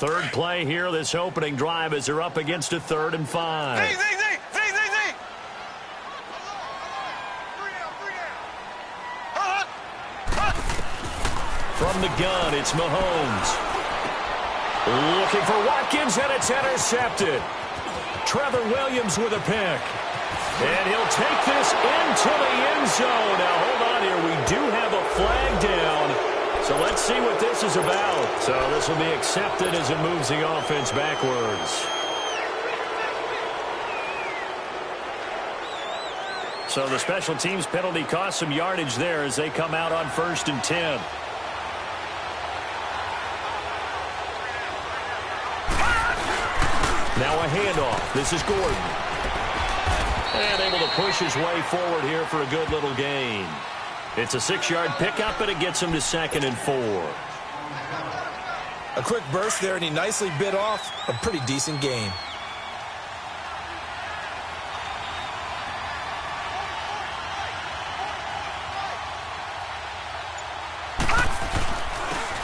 third play here, this opening drive, as they're up against a 3rd and 5. From the gun, it's Mahomes. Looking for Watkins, and it's intercepted. Trevor Williams with a pick. And he'll take this into the end zone. Now, hold on here. We do have a flag down. So let's see what this is about. So this will be accepted as it moves the offense backwards. So the special teams penalty cost some yardage there as they come out on 1st and 10. Now a handoff. This is Gordon. And able to push his way forward here for a good little gain. It's a 6-yard pickup, and it gets him to 2nd and 4. A quick burst there, and he nicely bit off a pretty decent gain.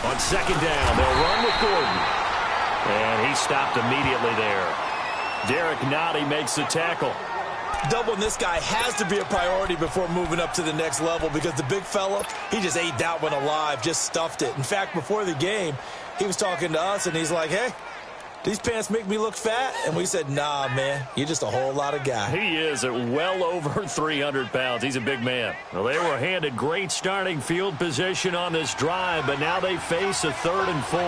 On 2nd down, they'll run with Gordon. And he stopped immediately there. Derek Nottie makes the tackle. Doubling this guy has to be a priority before moving up to the next level because the big fella, he just ate that one alive, just stuffed it. In fact, before the game, he was talking to us, and he's like, hey, these pants make me look fat? And we said, nah, man, you're just a whole lot of guy. He is at well over 300 pounds. He's a big man. Well, they were handed great starting field position on this drive, but now they face a 3rd and 4.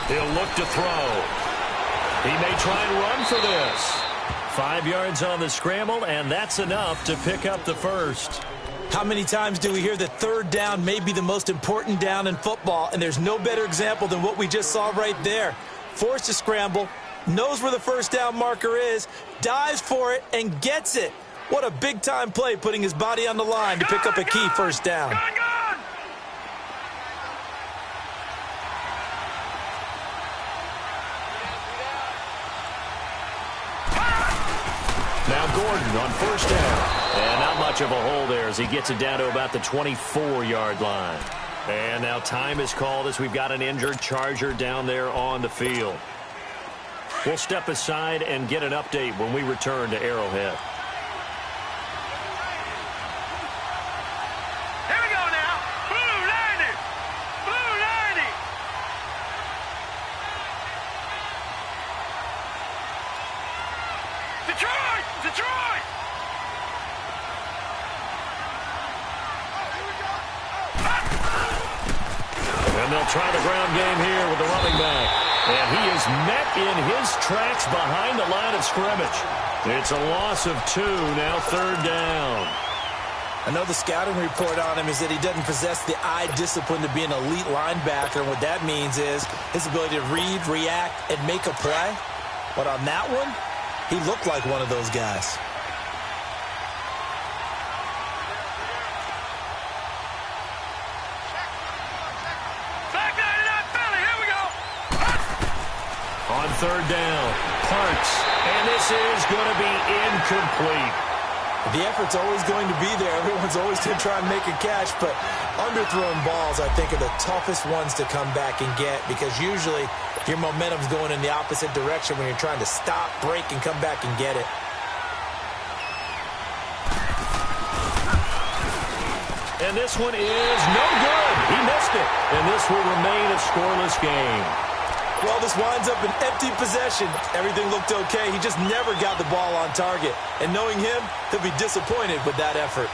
He'll look to throw. He may try and run for this. 5 yards on the scramble, and that's enough to pick up the first. How many times do we hear that 3rd down may be the most important down in football, and there's no better example than what we just saw right there. Forced to scramble, knows where the 1st down marker is, dives for it, and gets it. What a big-time play, putting his body on the line to pick up a key 1st down. Now Gordon on 1st down. And not much of a hole there as he gets it down to about the 24-yard line. And now time is called as we've got an injured Charger down there on the field. We'll step aside and get an update when we return to Arrowhead. Here we go now. Blue 90. Blue 90. Detroit! Detroit! And they'll try the ground game here with the running back. And he is met in his tracks behind the line of scrimmage. It's a loss of 2, now 3rd down. I know the scouting report on him is that he doesn't possess the eye discipline to be an elite linebacker, and what that means is his ability to read, react, and make a play. But on that one, he looked like one of those guys. On 3rd down, Parks, and this is going to be incomplete. The effort's always going to be there. Everyone's always going to try and make a catch, but underthrown balls, I think, are the toughest ones to come back and get because usually your momentum's going in the opposite direction when you're trying to stop, break, and come back and get it. And this one is no good. He missed it, and this will remain a scoreless game. Well, this winds up an empty possession. Everything looked okay. He just never got the ball on target. And knowing him, he'll be disappointed with that effort.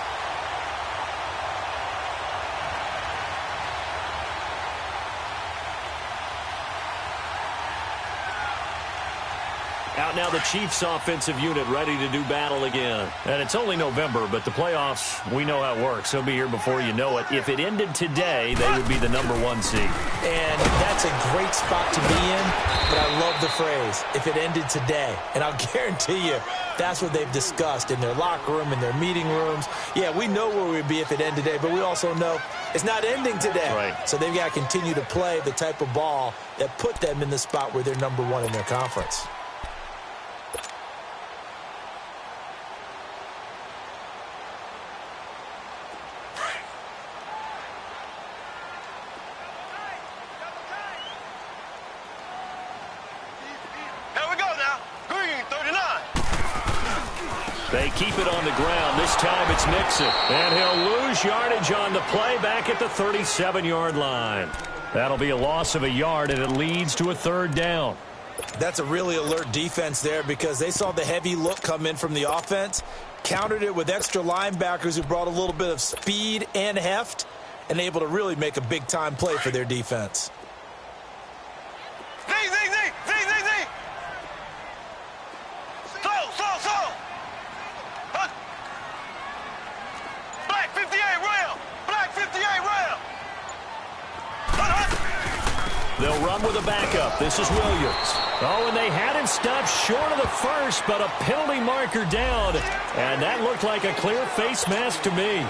Out now the Chiefs offensive unit ready to do battle again. And it's only November, but the playoffs, we know how it works. They'll be here before you know it. If it ended today, they would be the #1 seed. And that's a great spot to be in, but I love the phrase, if it ended today. And I'll guarantee you, that's what they've discussed in their locker room, in their meeting rooms. Yeah, we know where we'd be if it ended today, but we also know it's not ending today. Right. So they've got to continue to play the type of ball that put them in the spot where they're #1 in their conference. They keep it on the ground. This time it's Nixon. And he'll lose yardage on the play back at the 37-yard line. That'll be a loss of a yard, and it leads to a third down. That's a really alert defense there because they saw the heavy look come in from the offense, countered it with extra linebackers who brought a little bit of speed and heft, and able to really make a big-time play for their defense. Black 58 rail! Black 58 rail! They'll run with a backup. This is Williams. Oh, and they had him stopped short of the first, but a penalty marker down. And that looked like a clear face mask to me.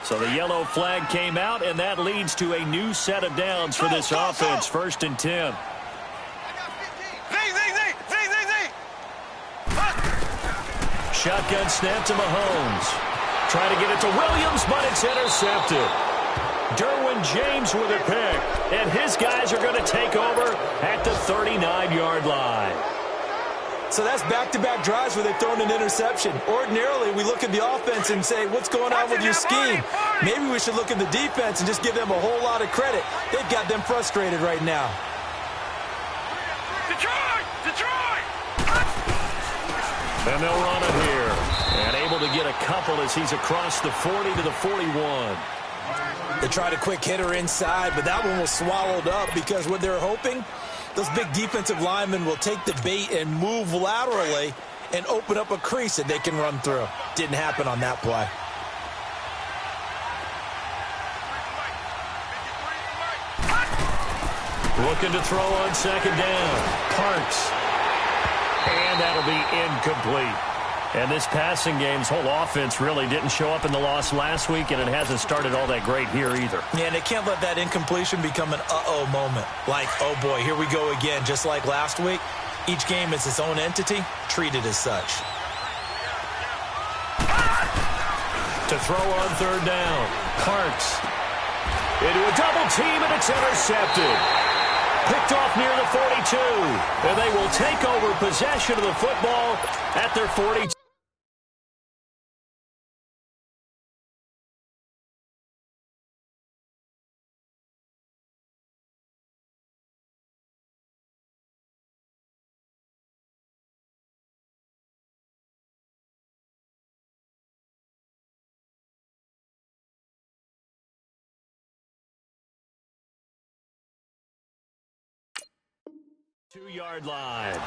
So the yellow flag came out, and that leads to a new set of downs for this offense. 1st and 10. Shotgun snap to Mahomes. Trying to get it to Williams, but it's intercepted. Derwin James with a pick, and his guys are going to take over at the 39-yard line. So that's back-to-back drives where they've thrown an interception. Ordinarily, we look at the offense and say, what's going on with your scheme? Maybe we should look at the defense and just give them a whole lot of credit. They've got them frustrated right now. And they'll run it here. And able to get a couple as he's across the 40 to the 41. They tried a quick hitter inside, but that one was swallowed up because what they're hoping, those big defensive linemen will take the bait and move laterally and open up a crease that they can run through. Didn't happen on that play. Looking to throw on 2nd down. Parks. And that'll be incomplete. And this passing game's whole offense really didn't show up in the loss last week, and it hasn't started all that great here either. Yeah, and they can't let that incompletion become an uh-oh moment. Like, oh boy, here we go again, just like last week. Each game is its own entity, treated as such. To throw on 3rd down. Parks. Into a double team, and it's intercepted. Picked off near the 42. And they will take over possession of the football at their 42. Two-yard line.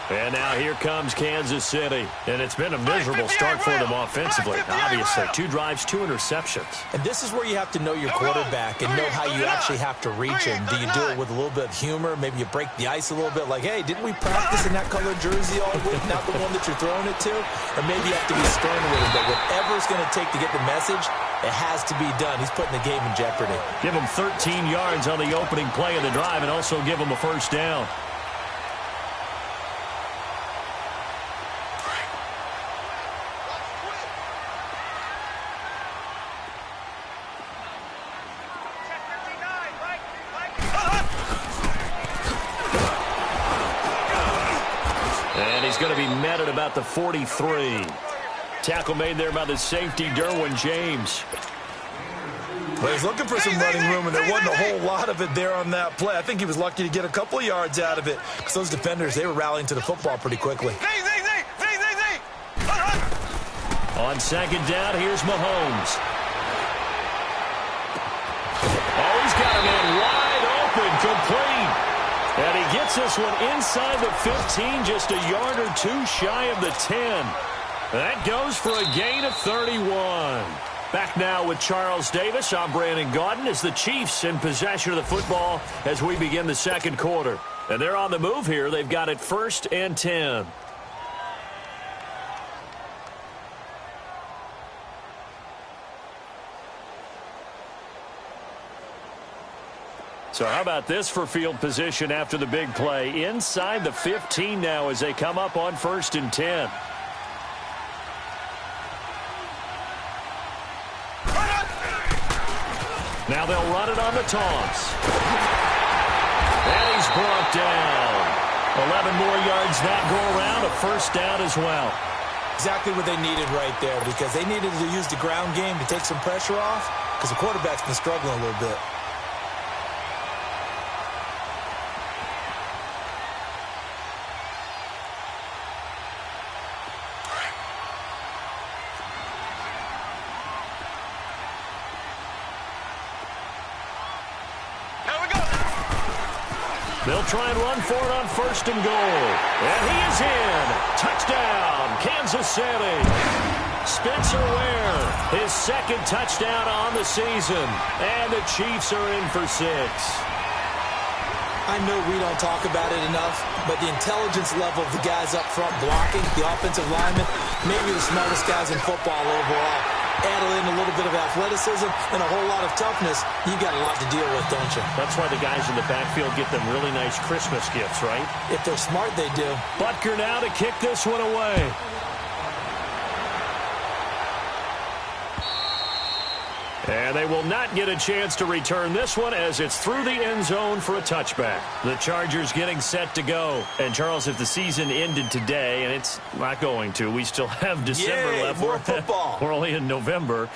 And now here comes Kansas City. And it's been a miserable start for them offensively. Obviously, 2 drives, 2 interceptions. And this is where you have to know your quarterback and know how you actually have to reach him. Do you do it with a little bit of humor? Maybe you break the ice a little bit like, hey, didn't we practice in that colored jersey all week, not the one that you're throwing it to? Or maybe you have to be stern with him. But whatever it's going to take to get the message, it has to be done. He's putting the game in jeopardy. Give him 13 yards on the opening play of the drive and also give him a 1st down. He's going to be met at about the 43. Tackle made there by the safety, Derwin James. Well, he's looking for some running room, and there wasn't a whole lot of it there on that play. I think he was lucky to get a couple of yards out of it because those defenders, they were rallying to the football pretty quickly. On 2nd down, here's Mahomes. Oh, he's got a man wide open, complete. And he gets this one inside the 15, just a yard or 2 shy of the 10. That goes for a gain of 31. Back now with Charles Davis. I'm Brandon Gaudin as the Chiefs in possession of the football as we begin the 2nd quarter. And they're on the move here. They've got it 1st and 10. So how about this for field position after the big play? Inside the 15 now as they come up on 1st and 10. Now they'll run it on the toss. And he's brought down. 11 more yards that go around, a first down as well. Exactly what they needed right there, because they needed to use the ground game to take some pressure off, because the quarterback's been struggling a little bit. They'll try and run for it on 1st and goal. And he is in. Touchdown, Kansas City. Spencer Ware, his 2nd touchdown on the season. And the Chiefs are in for 6. I know we don't talk about it enough, but the intelligence level of the guys up front blocking, the offensive linemen, maybe the smartest guys in football overall. Add in a little bit of athleticism and a whole lot of toughness, you got a lot to deal with, don't you? That's why the guys in the backfield get them really nice Christmas gifts, right? If they're smart, they do. Butker now to kick this one away. And they will not get a chance to return this one as it's through the end zone for a touchback. The Chargers getting set to go. And, Charles, if the season ended today, and it's not going to, we still have December left. More football. We're only in November.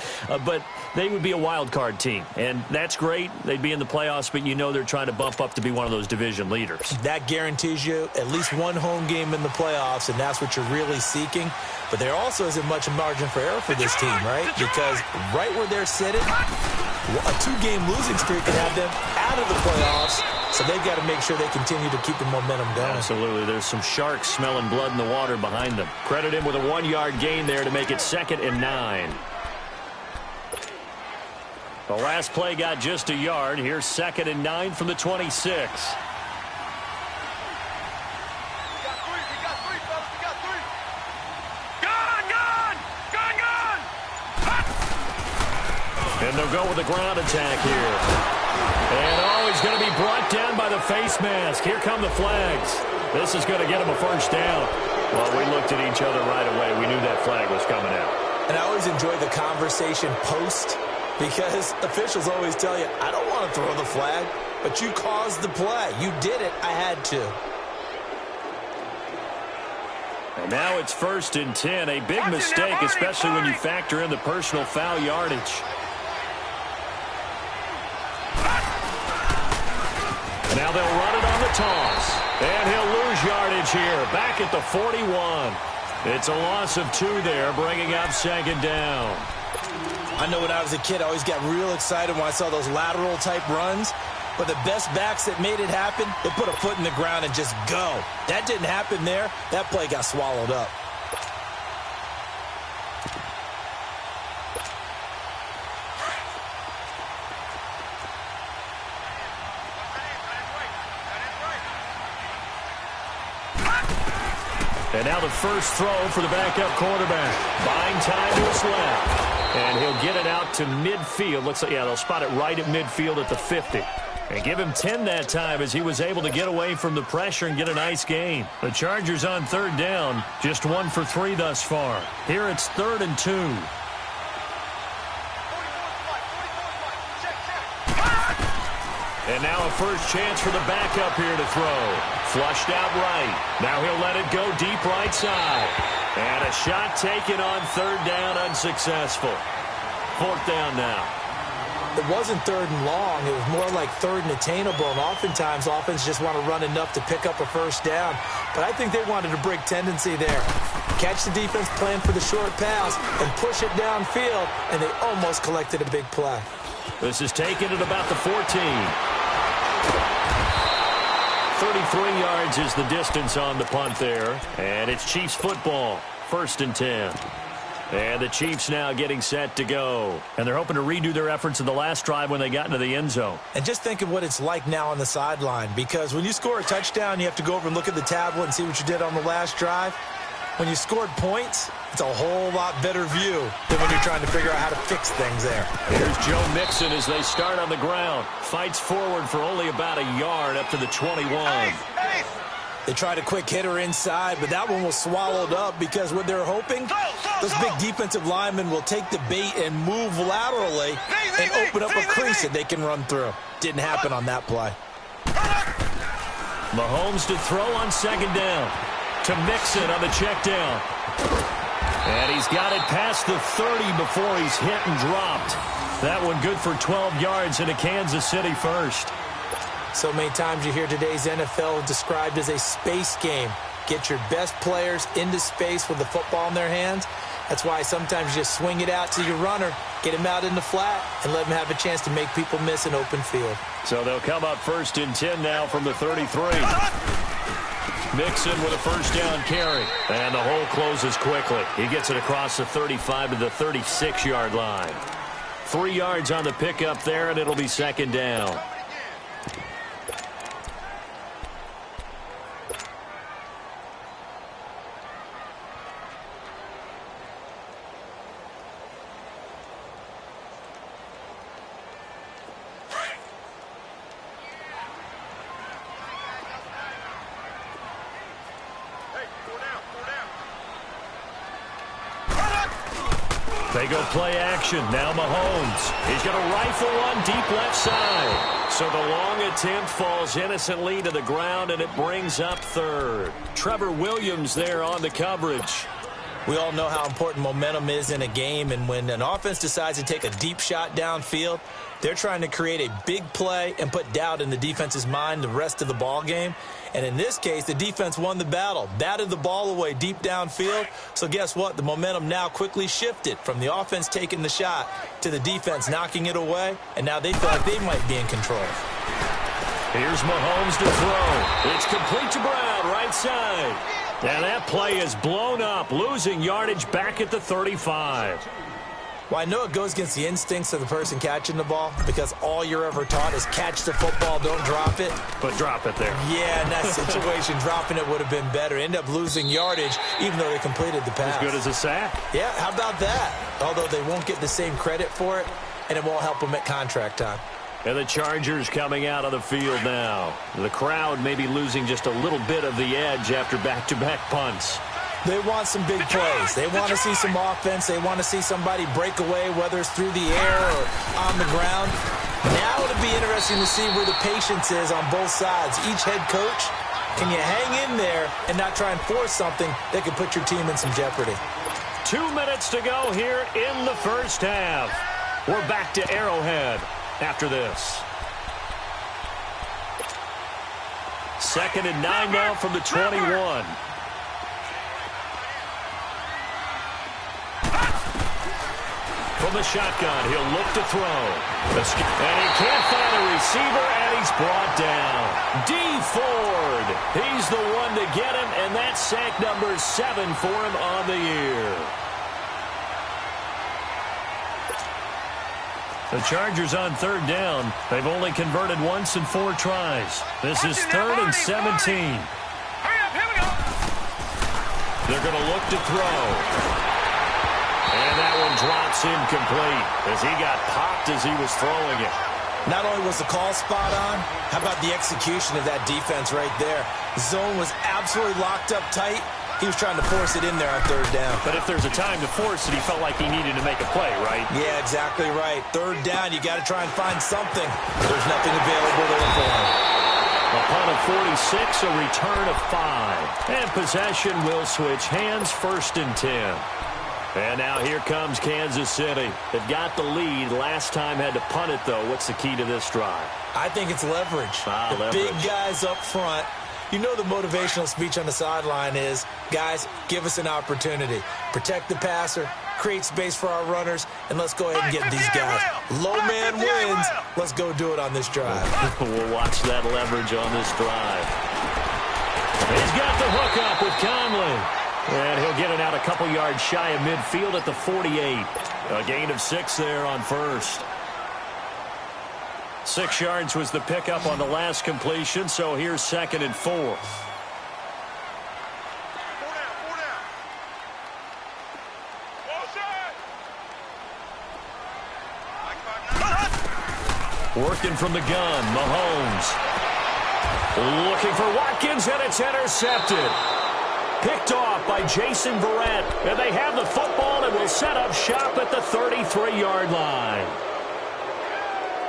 But they would be a wild card team. And that's great. They'd be in the playoffs, but you know they're trying to bump up to be one of those division leaders. That guarantees you at least one home game in the playoffs, and that's what you're really seeking. But there also isn't much margin for error for this team, right? Because right where they're sitting, a 2-game losing streak could have them out of the playoffs, so they've got to make sure they continue to keep the momentum going. Absolutely. There's some sharks smelling blood in the water behind them. Credit him with a 1-yard gain there to make it 2nd and 9. The last play got just a yard. Here's 2nd and 9 from the 26. And they'll go with the ground attack here. And, he's going to be brought down by the face mask. Here come the flags. This is going to get him a first down. Well, we looked at each other right away. We knew that flag was coming out. And I always enjoy the conversation post, because officials always tell you, I don't want to throw the flag, but you caused the play. You did it. I had to. And now it's 1st and 10. A big mistake, especially when you factor in the personal foul yardage. Now they'll run it on the toss. And he'll lose yardage here. Back at the 41. It's a loss of 2 there, bringing up 2nd down. I know when I was a kid, I always got real excited when I saw those lateral-type runs. But the best backs that made it happen, they put a foot in the ground and just go. That didn't happen there. That play got swallowed up. And now the first throw for the backup quarterback. Buying time to his left. And he'll get it out to midfield. Looks like, yeah, they'll spot it right at midfield at the 50. And give him 10 that time as he was able to get away from the pressure and get a nice gain. The Chargers on 3rd down, just 1 for 3 thus far. Here it's 3rd and 2. And now a first chance for the backup here to throw. Flushed out right. Now he'll let it go deep right side. And a shot taken on 3rd down, unsuccessful. 4th down now. It wasn't 3rd and long. It was more like 3rd and attainable. And oftentimes, offense just want to run enough to pick up a first down. But I think they wanted a break tendency there. Catch the defense, plan for the short pass, and push it downfield. And they almost collected a big play. This is taken at about the 14. 33 yards is the distance on the punt there. And it's Chiefs football. 1st and 10. And the Chiefs now getting set to go. And they're hoping to redo their efforts in the last drive when they got into the end zone. And just think of what it's like now on the sideline. Because when you score a touchdown, you have to go over and look at the tablet and see what you did on the last drive. When you scored points, it's a whole lot better view than when you're trying to figure out how to fix things there. Here's Joe Mixon as they start on the ground. Fights forward for only about a yard up to the 21. They tried a quick hitter inside, but that one was swallowed up because what they're hoping, those big defensive linemen will take the bait and move laterally and open up a crease that they can run through. Didn't happen on that play. Mahomes to throw on second down. To Mixon on the check down. And he's got it past the 30 before he's hit and dropped. That one good for 12 yards into Kansas City first. So many times you hear today's NFL described as a space game. Get your best players into space with the football in their hands. That's why sometimes you just swing it out to your runner, get him out in the flat, and let him have a chance to make people miss an open field. So they'll come up 1st and 10 now from the 33. Mixon with a first down carry. And the hole closes quickly. He gets it across the 35 to the 36-yard line. 3 yards on the pickup there, and it'll be second down. They go play action. Now Mahomes. He's going to rifle one deep left side. So the long attempt falls innocently to the ground, and it brings up third. Trevor Williams there on the coverage. We all know how important momentum is in a game, and when an offense decides to take a deep shot downfield, they're trying to create a big play and put doubt in the defense's mind the rest of the ball game. And in this case, the defense won the battle, batted the ball away deep downfield. So guess what? The momentum now quickly shifted from the offense taking the shot to the defense knocking it away, and now they feel like they might be in control. Here's Mahomes to throw. It's complete to Brown, right side. And that play is blown up, losing yardage back at the 35. Well, I know it goes against the instincts of the person catching the ball because all you're ever taught is catch the football, don't drop it. But drop it there. Yeah, in that situation, dropping it would have been better. End up losing yardage even though they completed the pass. As good as a sack. Yeah, how about that? Although they won't get the same credit for it, and it won't help them at contract time. And the Chargers coming out of the field now. The crowd may be losing just a little bit of the edge after back-to-back punts. They want some big plays. They want to see some offense. They want to see somebody break away, whether it's through the air or on the ground. Now it'll be interesting to see where the patience is on both sides. Each head coach, can you hang in there and not try and force something that could put your team in some jeopardy? 2 minutes to go here in the first half. We're back to Arrowhead after this. 2nd and 9 now from the 21. From the shotgun, he'll look to throw. And he can't find a receiver, and he's brought down. D. Ford, he's the one to get him, and that's sack number 7 for him on the year. The Chargers on 3rd down. They've only converted once in 4 tries. This is 3rd and 17. Hurry up, here we go. They're going to look to throw. And that one drops incomplete as he got popped as he was throwing it. Not only was the call spot on, how about the execution of that defense right there? The zone was absolutely locked up tight. He was trying to force it in there on 3rd down. But if there's a time to force it, he felt like he needed to make a play, right? Yeah, exactly right. 3rd down, you got to try and find something. There's nothing available there for him. A punt of 46, a return of 5. And possession will switch hands, 1st and 10. And now here comes Kansas City. They've got the lead. Last time had to punt it, though. What's the key to this drive? I think it's leverage. Leverage. Big guys up front. You know the motivational speech on the sideline is, guys, give us an opportunity. Protect the passer, create space for our runners, and let's go ahead and get these guys. Low man wins. Let's go do it on this drive. We'll watch that leverage on this drive. He's got the hook up with Conley. And he'll get it out a couple yards shy of midfield at the 48. A gain of 6 there on 1st. 6 yards was the pickup on the last completion, so here's 2nd and 4. Working from the gun, Mahomes. Looking for Watkins, and it's intercepted. Picked off by Jason Verrett. And they have the football and will set up shop at the 33-yard line.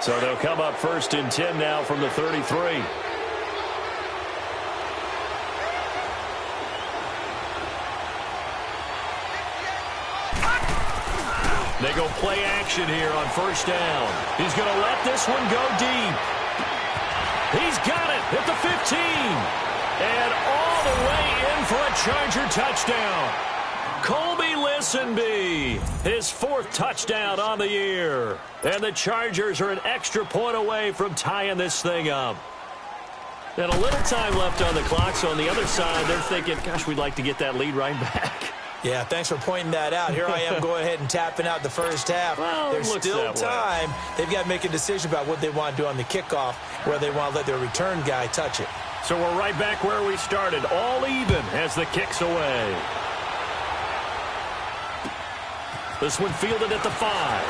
So they'll come up 1st and 10 now from the 33. They go play action here on 1st down. He's going to let this one go deep. He's got it at the 15. And all the way in for a Charger touchdown. Colby Listenbee, his 4th touchdown on the year. And the Chargers are an extra point away from tying this thing up. And a little time left on the clock, so on the other side, they're thinking, gosh, we'd like to get that lead right back. Yeah, thanks for pointing that out. Here I am going ahead and tapping out the first half. Well, there's still time. They've got to make a decision about what they want to do on the kickoff, where they want to let their return guy touch it. So we're right back where we started, all even as the kick's away. This one fielded at the 5.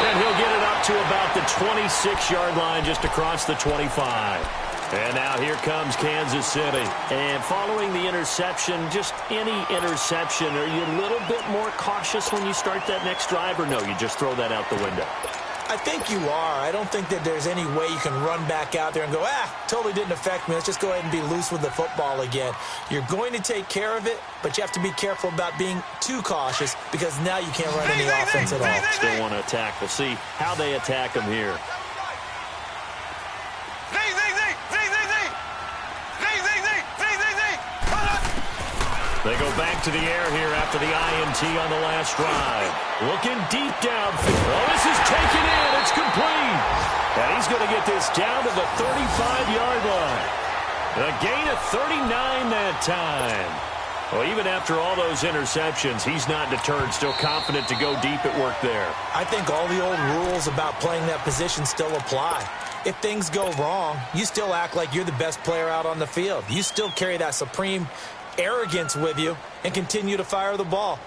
And he'll get it up to about the 26-yard line, just across the 25. And now here comes Kansas City. And following the interception, just any interception, are you a little bit more cautious when you start that next drive, or no, you just throw that out the window? I think you are. I don't think that there's any way you can run back out there and go, totally didn't affect me. Let's just go ahead and be loose with the football again. You're going to take care of it, but you have to be careful about being too cautious because now you can't run any offense at all. Still want to attack. We'll see how they attack them here. They go back to the air here after the INT on the last drive. Looking deep downfield. Oh, this is taken in. It's complete. And he's going to get this down to the 35-yard line. A gain of 39 that time. Well, even after all those interceptions, he's not deterred, still confident to go deep at work there. I think all the old rules about playing that position still apply. If things go wrong, you still act like you're the best player out on the field. You still carry that supreme arrogance with you and continue to fire the ball.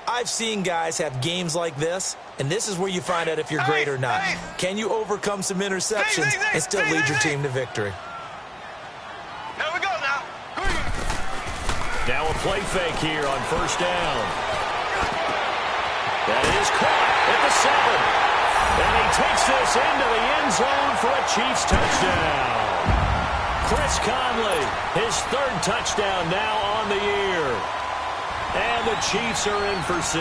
I've seen guys have games like this, and this is where you find out if you're great or not. Can you overcome some interceptions and still lead your team to victory? Here we go now. Now a play fake here on 1st down. That is caught at the 7. And he takes this into the end zone for a Chiefs touchdown. Chris Conley, his 3rd touchdown now on the year. And the Chiefs are in for 6.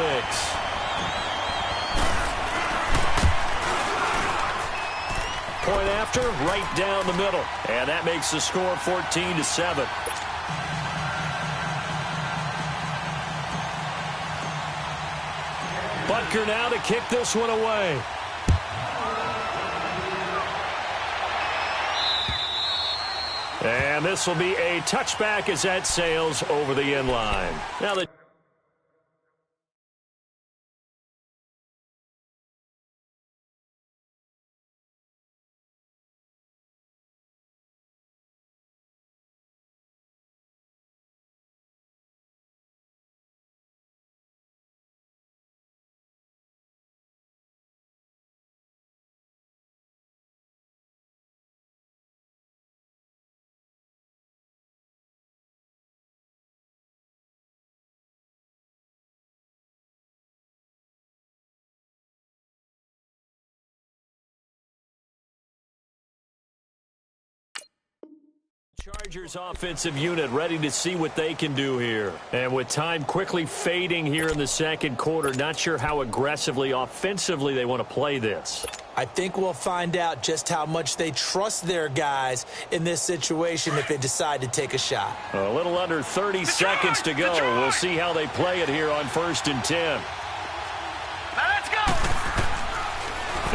Point after, right down the middle. And that makes the score 14-7. Butker now to kick this one away. And this will be a touchback as that sails over the end line. Now the Chargers offensive unit ready to see what they can do here. And with time quickly fading here in the second quarter, not sure how aggressively, offensively they want to play this. I think we'll find out just how much they trust their guys in this situation if they decide to take a shot. A little under 30 seconds to go. We'll see how they play it here on 1st and 10. Now let's go.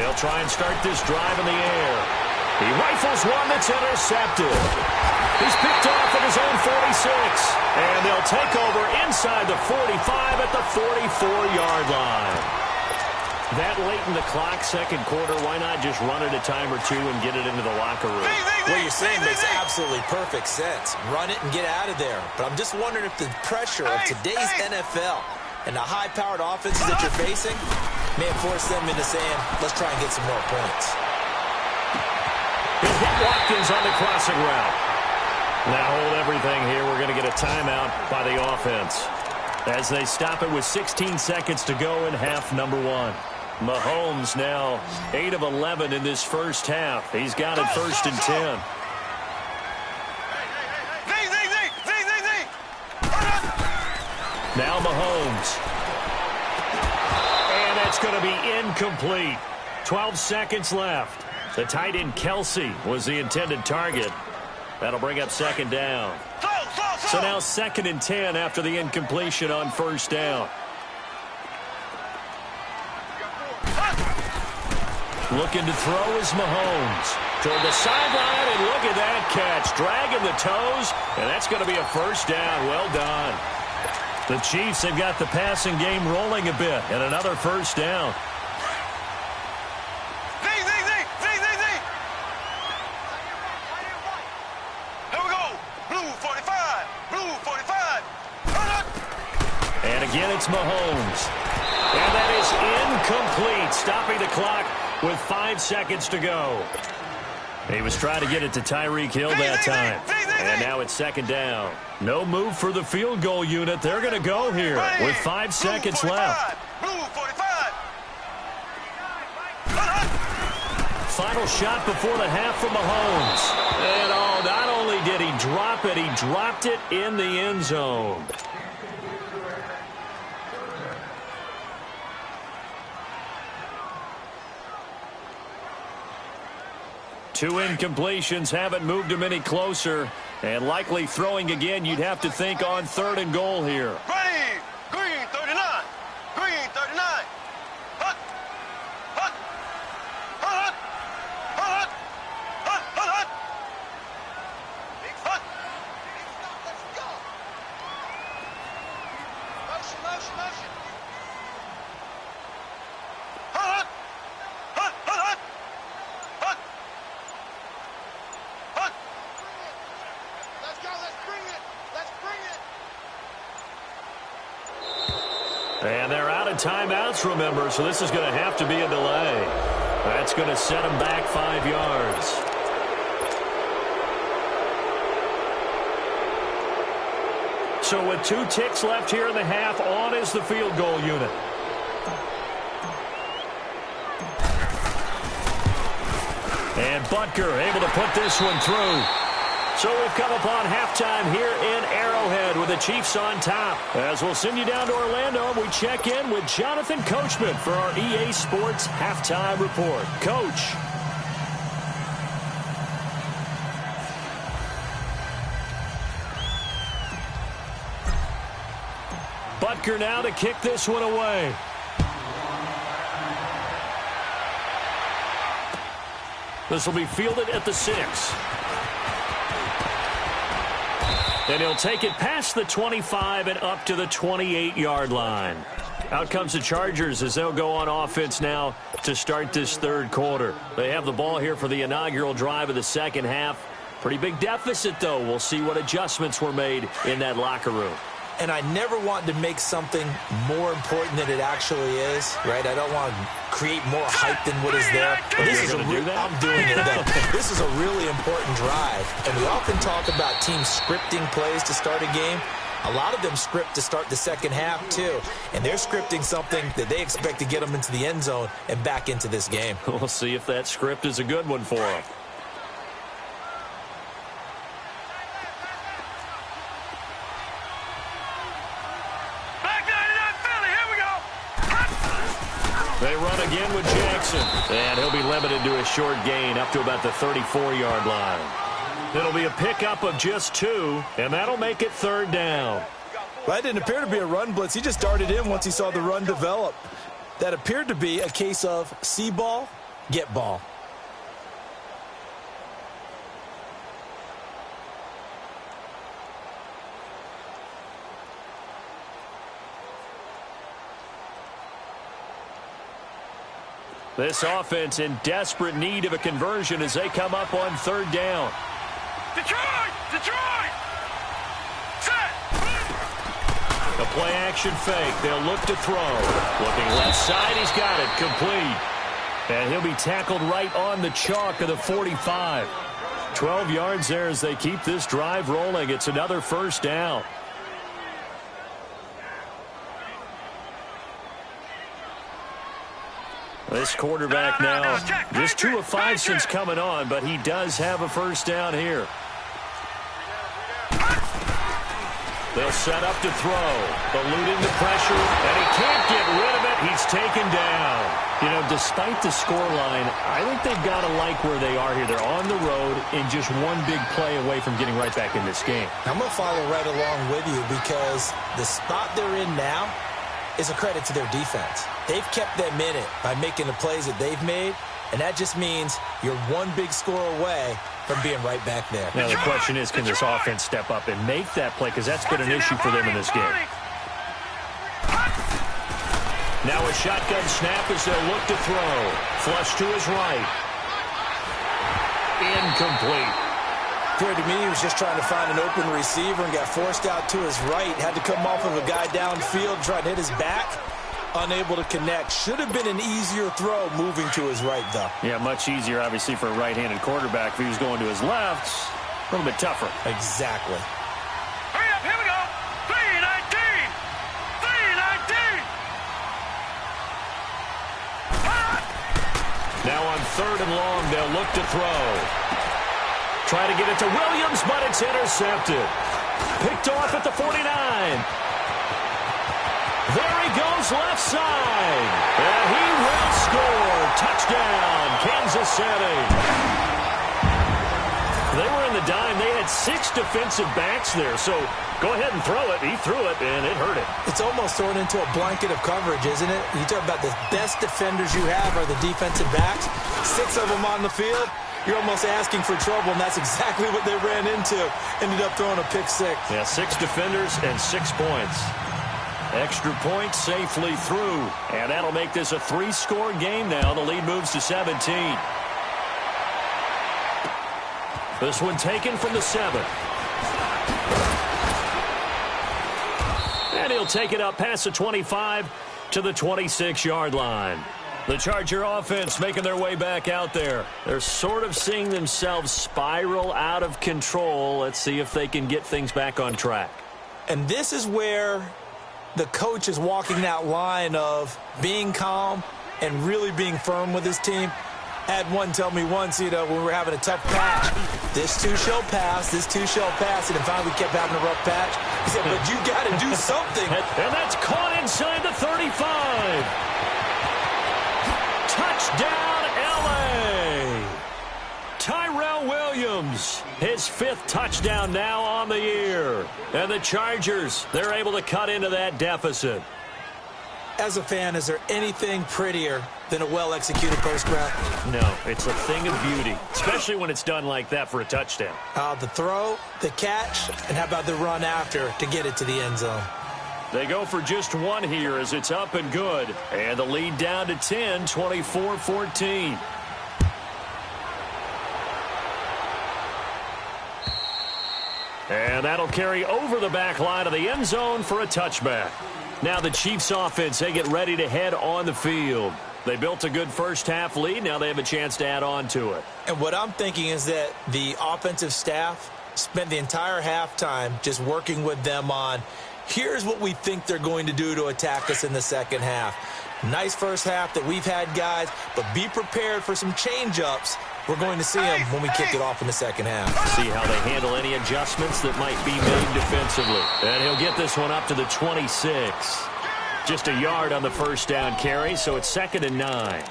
They'll try and start this drive in the air. He rifles one that's intercepted. He's picked off at his own 46. And they'll take over inside the 45 at the 44-yard line. That late in the clock, second quarter, why not just run it a time or two and get it into the locker room? What you're saying makes absolutely perfect sense. Run it and get out of there. But I'm just wondering if the pressure of today's NFL and the high-powered offenses that you're facing May have forced them into saying, let's try and get some more points. He'll hit Watkins on the crossing route. Now hold everything here. We're going to get a timeout by the offense as they stop it with 16 seconds to go in half number one. Mahomes now 8 of 11 in this first half. He's got it first and 10. Now Mahomes. And that's going to be incomplete. 12 seconds left. The tight end Kelsey was the intended target. That'll bring up second down. So now second and 10 after the incompletion on first down. Looking to throw is Mahomes. Toward the sideline, and look at that catch. Dragging the toes, and that's going to be a first down. Well done. The Chiefs have got the passing game rolling a bit, and another first down. Here we go. Blue 45. Blue 45. And again, it's Mahomes. And that is incomplete, stopping the clock with 5 seconds to go. He was trying to get it to Tyreek Hill that time. And now it's second down. No move for the field goal unit. They're going to go here with 5 seconds left. Final shot before the half from Mahomes. And oh, not only did he drop it, he dropped it in the end zone. Two incompletions haven't moved him any closer. And likely throwing again, you'd have to think on third and goal here. Green 39. Green 39. Hut. Hut. Hut. Hut. Hut. Hut. Hut. Hut. Let's go. Motion, motion, motion. Hut. Hut. Hut. Hut. Hut. Hut. Let's go. Let's bring it. Let's bring it. And they're out of timeouts, remember, so this is going to have to be a delay. That's going to set them back 5 yards. So with 2 ticks left here in the half, on is the field goal unit. And Butker able to put this one through. So we've come upon halftime here in Arrowhead with the Chiefs on top. As we'll send you down to Orlando, we check in with Jonathan Coachman for our EA Sports Halftime Report. Coach. Butker now to kick this one away. This will be fielded at the 6. And he'll take it past the 25 and up to the 28-yard line. Out comes the Chargers as they'll go on offense now to start this third quarter. They have the ball here for the inaugural drive of the second half. Pretty big deficit, though. We'll see what adjustments were made in that locker room. And I never want to make something more important than it actually is, right? I don't want to create more hype than what is there. But this is I'm doing it, though. This is a really important drive. And we often talk about teams scripting plays to start a game. A lot of them script to start the second half, too. And they're scripting something that they expect to get them into the end zone and back into this game. We'll see if that script is a good one for them. They run again with Jackson. And he'll be limited to a short gain up to about the 34-yard line. It'll be a pickup of just 2, and that'll make it third down. That didn't appear to be a run blitz. He just darted in once he saw the run develop. That appeared to be a case of see ball, get ball. This offense in desperate need of a conversion as they come up on third down. Detroit! Detroit! Set! A Play action fake. They'll look to throw. Looking left side. He's got it. Complete. And he'll be tackled right on the chalk of the 45. 12 yards there as they keep this drive rolling. It's another first down. This quarterback now, just 2 of 5 since coming on, but he does have a first down here. They'll set up to throw, eluding the pressure, and he can't get rid of it. He's taken down. You know, despite the scoreline, I think they've got to like where they are here. They're on the road and just one big play away from getting right back in this game. I'm going to follow right along with you because the spot they're in now is a credit to their defense. They've kept them in it by making the plays that they've made, and that just means you're one big score away from being right back there. Now, the question is, can this offense step up and make that play? Because that's been an issue for them in this game. Now a shotgun snap as they'll look to throw. Flush to his right. Incomplete. Appeared to me he was just trying to find an open receiver and got forced out to his right. Had to come off of a guy downfield, try to hit his back. Unable to connect. Should have been an easier throw moving to his right, though. Yeah, much easier, obviously, for a right-handed quarterback. If he was going to his left, a little bit tougher. Exactly. Hurry up, here we go. 3-19. 3-19. Now on 3rd and long, they'll look to throw. Try to get it to Williams, but it's intercepted. Picked off at the 49. There he goes left side. And he will score. Touchdown, Kansas City. They were in the dime. They had 6 defensive backs there. So go ahead and throw it. He threw it, and it hurt him. It's almost thrown into a blanket of coverage, isn't it? You talk about the best defenders you have are the defensive backs. 6 of them on the field. You're almost asking for trouble, and that's exactly what they ran into. Ended up throwing a pick 6. Yeah, 6 defenders and 6 points. Extra point safely through. And that'll make this a 3-score game now. The lead moves to 17. This one taken from the 7. And he'll take it up past the 25 to the 26-yard line. The Charger offense making their way back out there. They're sort of seeing themselves spiral out of control. Let's see if they can get things back on track. And this is where the coach is walking that line of being calm and really being firm with his team. Had one tell me once, you know, when we were having a tough patch, this too shall pass, this too shall pass, and finally we kept having a rough patch. He said, but you got to do something. And that's caught inside the 35. Touchdown, L.A. Tyrell Williams, his 5th touchdown now on the year. And the Chargers, they're able to cut into that deficit. As a fan, is there anything prettier than a well-executed post route? No, it's a thing of beauty, especially when it's done like that for a touchdown. The throw, the catch, and how about the run after to get it to the end zone? They go for just 1 here as it's up and good. And the lead down to 10, 24-14. And that'll carry over the back line of the end zone for a touchback. Now the Chiefs offense, they get ready to head on the field. They built a good first-half lead. Now they have a chance to add on to it. And what I'm thinking is that the offensive staff spent the entire halftime just working with them on, here's what we think they're going to do to attack us in the second half. Nice first half that we've had, guys, but be prepared for some change-ups. We're going to see them when we kick it off in the second half. See how they handle any adjustments that might be made defensively. And he'll get this one up to the 26. Just a yard on the first down carry, so it's 2nd and 9.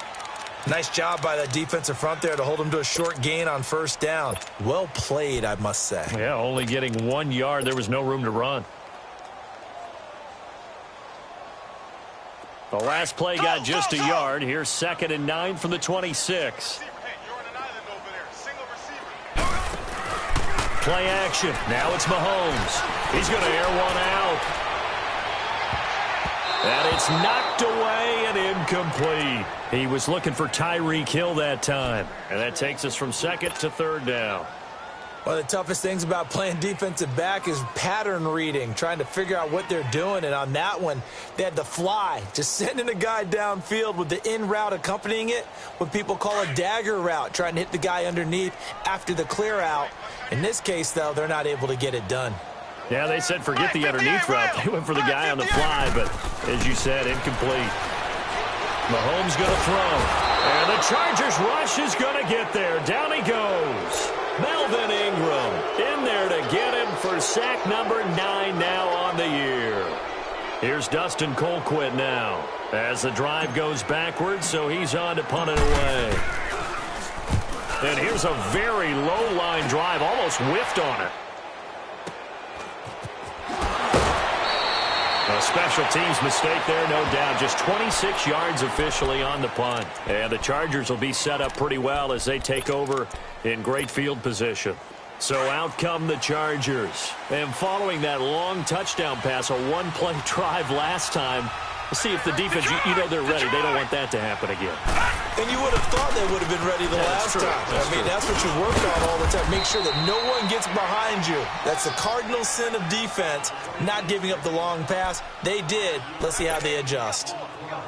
Nice job by that defensive front there to hold them to a short gain on first down. Well played, I must say. Yeah, only getting 1 yard. There was no room to run. The last play got just a yard. Here's 2nd and 9 from the 26. Play action. Now it's Mahomes. He's going to air one out. And it's knocked away and incomplete. He was looking for Tyreek Hill that time. And that takes us from 2nd to 3rd down. One of the toughest things about playing defensive back is pattern reading, trying to figure out what they're doing. And on that one, they had the fly, just sending a guy downfield with the in route accompanying it, what people call a dagger route, trying to hit the guy underneath after the clear out. In this case, though, they're not able to get it done. Yeah, they said forget the underneath route. They went for the guy on the fly, but as you said, incomplete. Mahomes going to throw. And the Chargers rush is going to get there. Down he goes. Melvin Ingram in there to get him for sack number 9 now on the year. Here's Dustin Colquitt now as the drive goes backwards, so he's on to punt it away. And here's a very low-line drive, almost whiffed on it. A special teams mistake there, no doubt. Just 26 yards officially on the punt. And the Chargers will be set up pretty well as they take over in great field position. So out come the Chargers. And following that long touchdown pass, a one-play drive last time, we'll see if the defense, you know they're ready. They don't want that to happen again. And you would have thought they would have been ready the last time. That's what you work on all the time. Make sure that no one gets behind you. That's the cardinal sin of defense, not giving up the long pass. They did. Let's see how they adjust.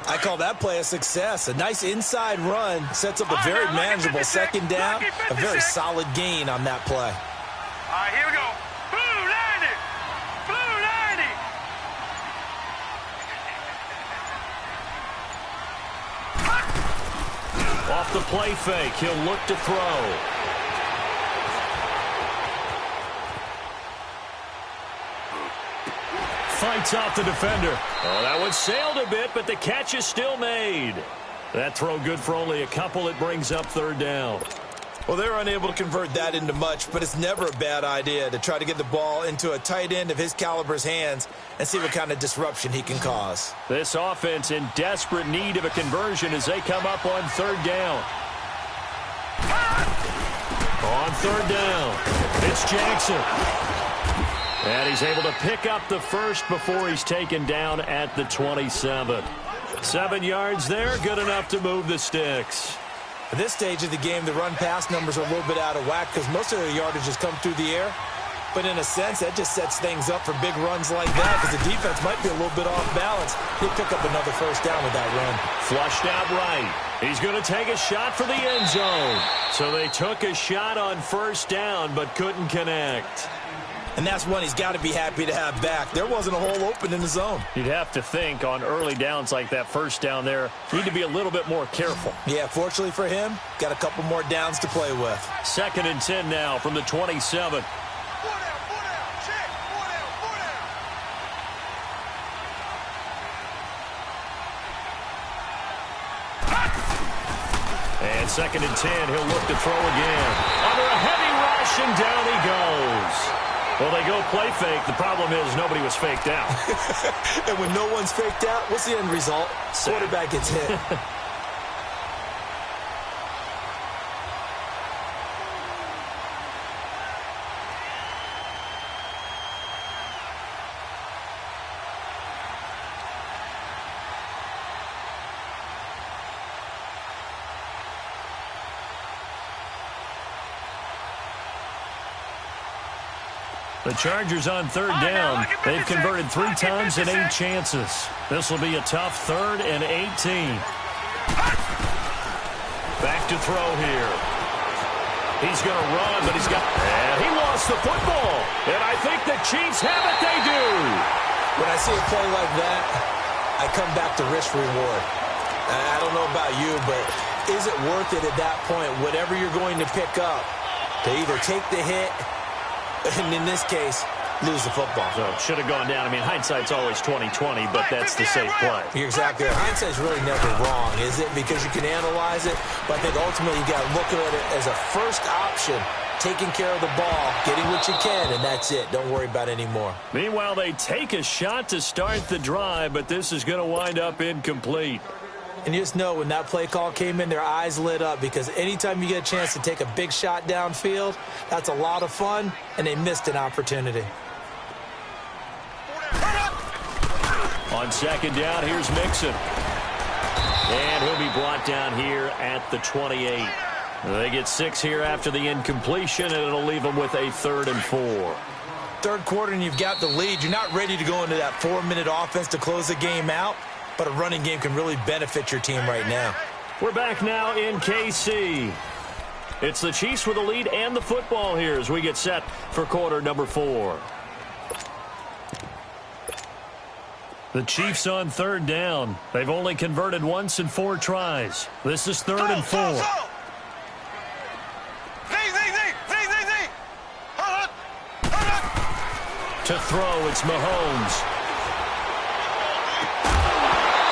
I call that play a success. A nice inside run sets up a very manageable second down. A very solid gain on that play. All right, here we go. Blue 90. Blue 90. Off the play fake, he'll look to throw. Fights off the defender. Oh, that one sailed a bit, but the catch is still made. That throw good for only a couple. It brings up third down. Well, they were unable to convert that into much, but it's never a bad idea to try to get the ball into a tight end of his caliber's hands and see what kind of disruption he can cause. This offense in desperate need of a conversion as they come up on third down. On third down, it's Jackson. And he's able to pick up the first before he's taken down at the 27. 7 yards there, good enough to move the sticks. At this stage of the game, the run-pass numbers are a little bit out of whack because most of their yardage has come through the air. But in a sense, that just sets things up for big runs like that because the defense might be a little bit off balance. He'll pick up another first down with that run. Flushed out right. He's going to take a shot for the end zone. So they took a shot on first down but couldn't connect. And that's one he's got to be happy to have back. There wasn't a hole open in the zone. You'd have to think on early downs like that first down there, need to be a little bit more careful. Yeah, fortunately for him, got a couple more downs to play with. 2nd and 10 now from the 27. And 2nd and 10, he'll look to throw again. Under a heavy rush, and down he goes. Well, they go play fake. The problem is nobody was faked out. And when no one's faked out, what's the end result? Quarterback gets hit. The Chargers on third down. They've converted 3 times and 8 chances. This will be a tough 3rd and 18. Back to throw here. He's going to run, but and he lost the football. And I think the Chiefs have it. They do. When I see a play like that, I come back to risk reward. I don't know about you, but is it worth it at that point, whatever you're going to pick up, to either take the hit and in this case, lose the football? So it should have gone down. I mean, hindsight's always 20/20, but that's the safe play. You're exactly right. Hindsight's really never wrong, is it? Because you can analyze it, but I think ultimately you got to look at it as a first option, taking care of the ball, getting what you can, and that's it. Don't worry about any more. Meanwhile, they take a shot to start the drive, but this is going to wind up incomplete. And you just know when that play call came in, their eyes lit up because anytime you get a chance to take a big shot downfield, that's a lot of fun, and they missed an opportunity. On 2nd down, here's Mixon. And he'll be brought down here at the 28. They get 6 here after the incompletion, and it'll leave them with a 3rd and 4. Third quarter, and you've got the lead. You're not ready to go into that 4-minute offense to close the game out, but a running game can really benefit your team right now. We're back now in KC. It's the Chiefs with the lead and the football here as we get set for quarter number 4. The Chiefs on 3rd down. They've only converted once in 4 tries. This is 3rd and 4. To throw, it's Mahomes.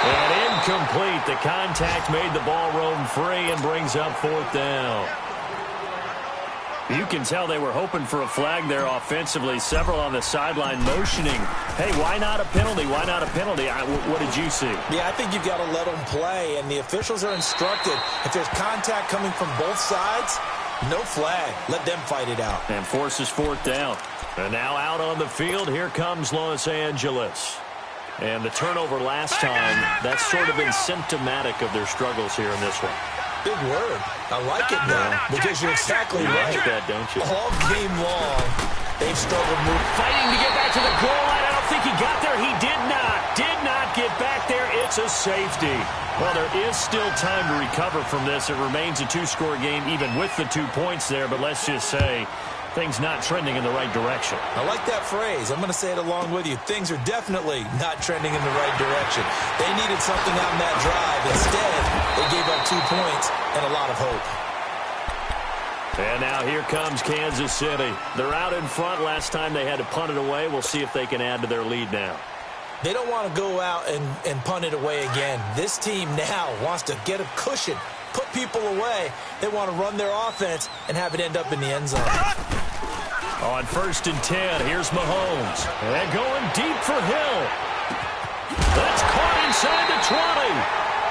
And incomplete. The contact made the ball roam free and brings up 4th down. You can tell they were hoping for a flag there offensively. Several on the sideline motioning, hey, why not a penalty? Why not a penalty? What did you see? Yeah, I think you've got to let them play, and the officials are instructed. If there's contact coming from both sides, no flag. Let them fight it out. And forces 4th down. And now out on the field, here comes Los Angeles. And the turnover last time, that's sort of been symptomatic of their struggles here in this one. Big word. I like it now, because you're exactly right. You like that, don't you? All game long, they've struggled fighting to get back to the goal line. I don't think he got there. He did not get back there. It's a safety. Well, there is still time to recover from this. It remains a 2-score game even with the 2 points there, but let's just say things not trending in the right direction. I like that phrase. I'm going to say it along with you. Things are definitely not trending in the right direction. They needed something on that drive. Instead, they gave up 2 points and a lot of hope. And now here comes Kansas City. They're out in front. Last time they had to punt it away. We'll see if they can add to their lead now. They don't want to go out and punt it away again. This team now wants to get a cushion, put people away. They want to run their offense and have it end up in the end zone. On 1st and 10, here's Mahomes. And going deep for Hill. That's caught inside the 20.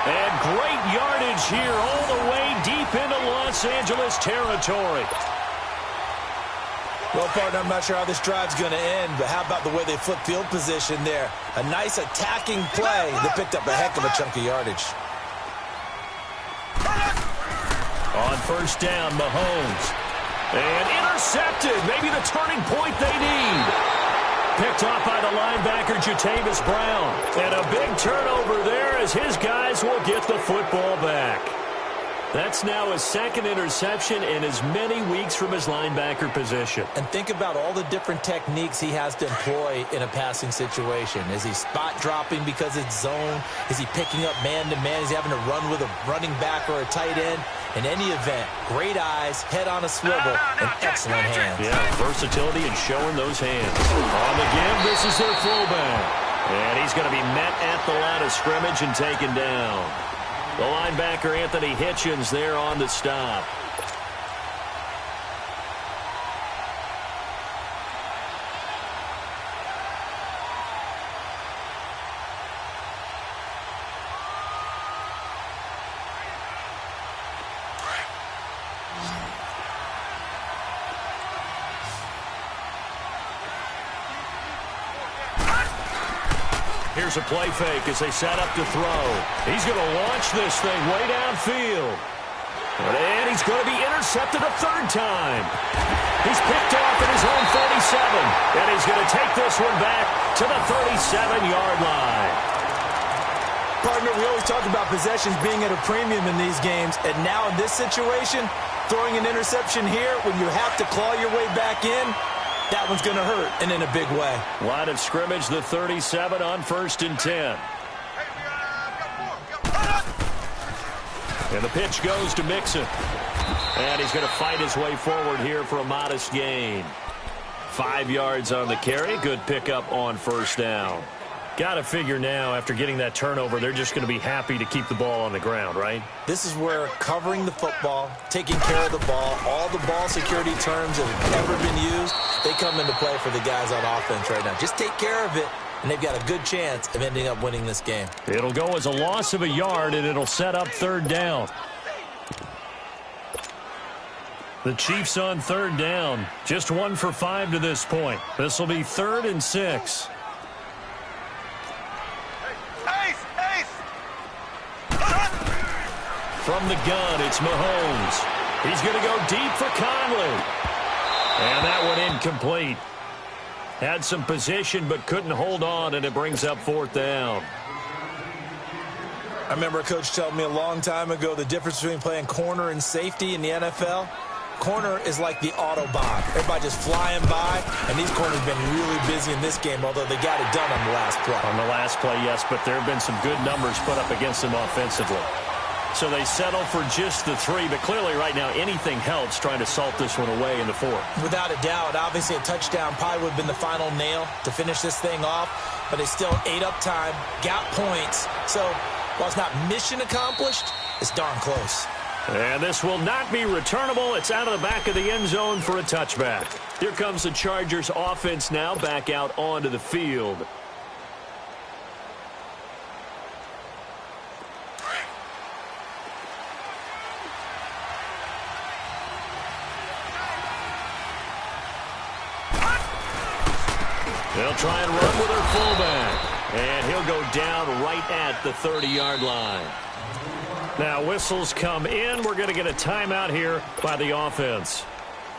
And great yardage here all the way deep into Los Angeles territory. Well, partner, I'm not sure how this drive's going to end, but how about the way they flip field position there? A nice attacking play that picked up a heck of a chunk of yardage. On 1st down, Mahomes. And intercepted. Maybe the turning point they need. Picked off by the linebacker, Jatavis Brown. And a big turnover there as his guys will get the football back. That's now his 2nd interception in as many weeks from his linebacker position. And think about all the different techniques he has to employ in a passing situation. Is he spot dropping because it's zone? Is he picking up man-to-man? Is he having to run with a running back or a tight end? In any event, great eyes, head on a swivel, and excellent hands. Yeah, versatility and showing those hands. On the give, this is their fullback. And he's going to be met at the line of scrimmage and taken down. The linebacker, Anthony Hitchens, there on the stop. Here's a play fake as they set up to throw. He's going to launch this thing way downfield. And he's going to be intercepted a 3rd time. He's picked off at his own 47. And he's going to take this one back to the 37-yard line. Partner, we always talk about possessions being at a premium in these games. And now in this situation, throwing an interception here when you have to claw your way back in, that one's going to hurt, and in a big way. Line of scrimmage, the 37 on 1st and 10. And the pitch goes to Mixon. And he's going to fight his way forward here for a modest gain. 5 yards on the carry. Good pickup on 1st down. Got to figure now, after getting that turnover, they're just going to be happy to keep the ball on the ground, right? This is where covering the football, taking care of the ball, all the ball security terms that have ever been used, they come into play for the guys on offense right now. Just take care of it, and they've got a good chance of ending up winning this game. It'll go as a loss of a yard, and it'll set up 3rd down. The Chiefs on 3rd down. Just 1 for 5 to this point. This will be 3rd and 6. From the gun, it's Mahomes. He's going to go deep for Conley. And that one incomplete. Had some position but couldn't hold on, and it brings up 4th down. I remember a coach telling me a long time ago the difference between playing corner and safety in the NFL. Corner is like the Autobahn. Everybody just flying by, and these corners have been really busy in this game, although they got it done on the last play. On the last play, yes, but there have been some good numbers put up against them offensively. So they settle for just the 3, but clearly right now anything helps trying to salt this one away in the 4th. Without a doubt, obviously a touchdown probably would have been the final nail to finish this thing off, but they still ate up time, got points. So while it's not mission accomplished, it's darn close. And this will not be returnable. It's out of the back of the end zone for a touchback. Here comes the Chargers offense now back out onto the field. They'll try and run with their fullback. And he'll go down right at the 30-yard line. Now whistles come in. We're going to get a timeout here by the offense.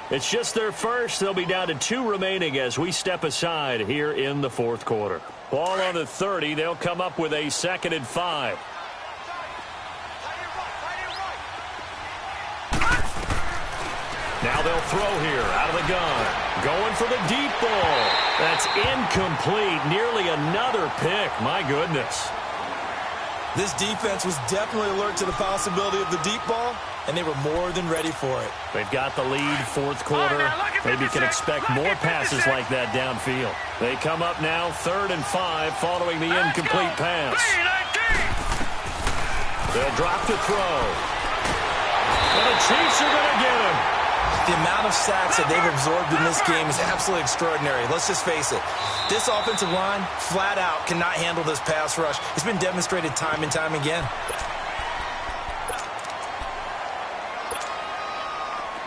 It's just their first. They'll be down to 2 remaining as we step aside here in the 4th quarter. Ball on the 30. They'll come up with a 2nd and 5. Now they'll throw here out of the gun. Going for the deep ball. That's incomplete. Nearly another pick. My goodness. This defense was definitely alert to the possibility of the deep ball, and they were more than ready for it. They've got the lead, 4th quarter. Maybe can expect more passes like that downfield. They come up now, 3rd and 5, following the incomplete pass. They'll drop the throw. And the Chiefs are going to get him. The amount of sacks that they've absorbed in this game is absolutely extraordinary. Let's just face it. This offensive line, flat out, cannot handle this pass rush. It's been demonstrated time and time again.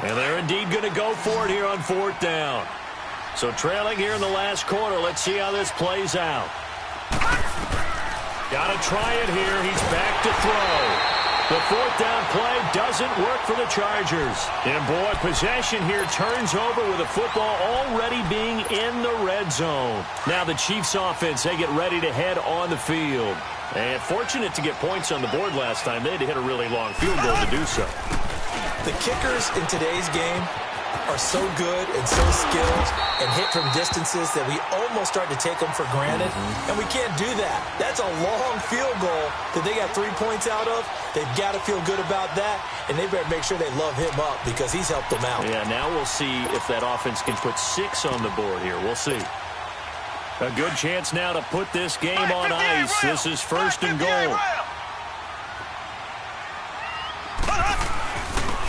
And they're indeed going to go for it here on 4th down. So trailing here in the last quarter. Let's see how this plays out. Got to try it here. He's back to throw. The 4th down play doesn't work for the Chargers. And, boy, possession here turns over with the football already being in the red zone. Now the Chiefs offense, they get ready to head on the field. And fortunate to get points on the board last time. They had to hit a really long field goal to do so. The kickers in today's game are so good and so skilled and hit from distances that we almost start to take them for granted, and we can't do that. That's a long field goal that they got 3 points out of. They've got to feel good about that, and they better make sure they love him up because he's helped them out. Yeah, now we'll see if that offense can put 6 on the board here. We'll see. A good chance now to put this game on ice. This is 1st and goal.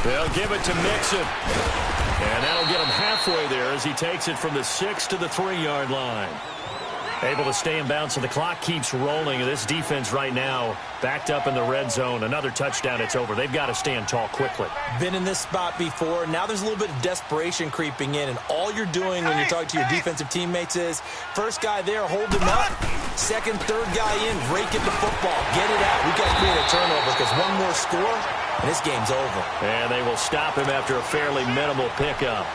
They'll give it to Mixon. And that'll get him halfway there as he takes it from the 6 to the 3-yard line. Able to stay in bounds, so the clock keeps rolling. This defense right now backed up in the red zone. Another touchdown, it's over. They've got to stand tall quickly. Been in this spot before. Now there's a little bit of desperation creeping in, and all you're doing when you're talking to your defensive teammates is first guy there, hold him up. Second, third guy in, rake at the football. Get it out. We've got to create a turnover because one more score, and this game's over. And they will stop him after a fairly minimal pickup.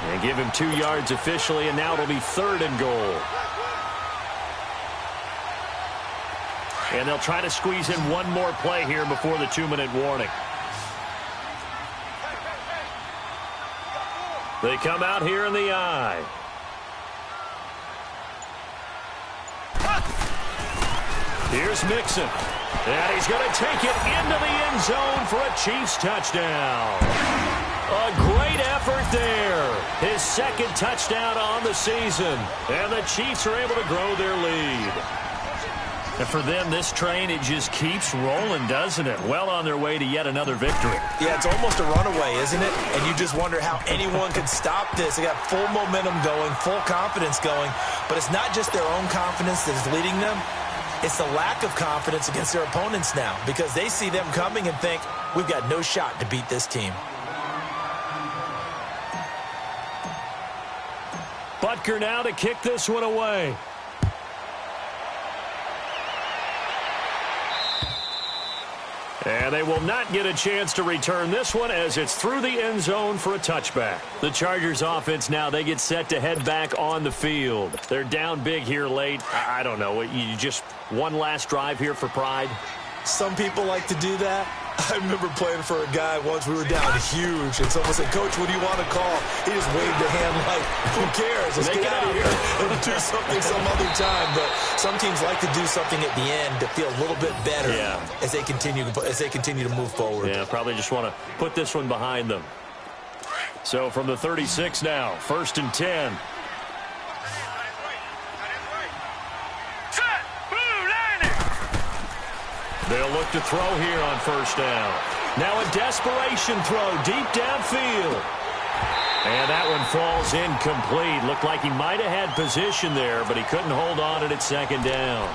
And give him 2 yards officially, and now it'll be 3rd and goal. And they'll try to squeeze in one more play here before the 2-minute warning. They come out here in the eye. Here's Mixon. And he's going to take it into the end zone for a Chiefs touchdown. A great effort there. His 2nd touchdown on the season. And the Chiefs are able to grow their lead. And for them, this train, it just keeps rolling, doesn't it? Well on their way to yet another victory. Yeah, it's almost a runaway, isn't it? And you just wonder how anyone could stop this. They got full momentum going, full confidence going. But it's not just their own confidence that is leading them. It's the lack of confidence against their opponents now because they see them coming and think, we've got no shot to beat this team. Butker now to kick this one away. And they will not get a chance to return this one as it's through the end zone for a touchback. The Chargers offense now, they get set to head back on the field. They're down big here late. I don't know. You just one last drive here for pride? Some people like to do that. I remember playing for a guy once. We were down huge, and someone said, "Coach, what do you want to call?" He just waved a hand like, "Who cares? Let's get out of here and do something some other time." But some teams like to do something at the end to feel a little bit better as they continue to move forward. Yeah, probably just want to put this one behind them. So from the 36 now, 1st and 10. They'll look to throw here on 1st down. Now a desperation throw deep downfield. And that one falls incomplete. Looked like he might have had position there, but he couldn't hold on to it at 2nd down.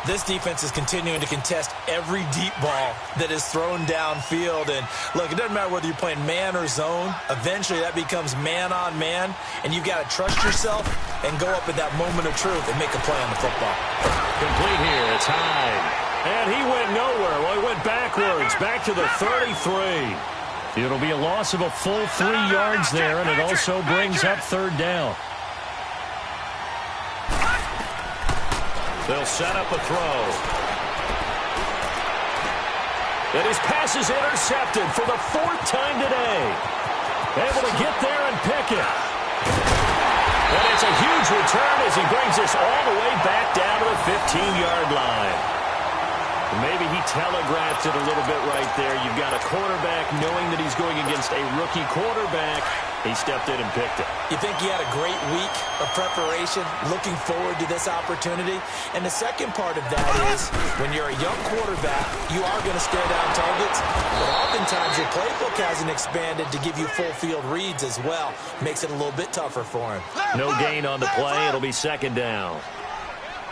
This defense is continuing to contest every deep ball that is thrown downfield. And, look, it doesn't matter whether you're playing man or zone. Eventually, that becomes man-on-man, and you've got to trust yourself and go up at that moment of truth and make a play on the football. Complete here. It's Hyde. And he went nowhere. Well, he went backwards, back to the 33. It'll be a loss of a full 3 yards there, and it also brings up 3rd down. They'll set up a throw. And his pass is intercepted for the 4th time today. Able to get there and pick it. And it's a huge return as he brings this all the way back down to the 15-yard line. Maybe he telegraphed it a little bit right there. You've got a quarterback knowing that he's going against a rookie quarterback. He stepped in and picked it. You think he had a great week of preparation, looking forward to this opportunity? And the second part of that is, when you're a young quarterback, you are going to stare down targets, but oftentimes your playbook hasn't expanded to give you full field reads as well. Makes it a little bit tougher for him. No gain on the play. It'll be 2nd down.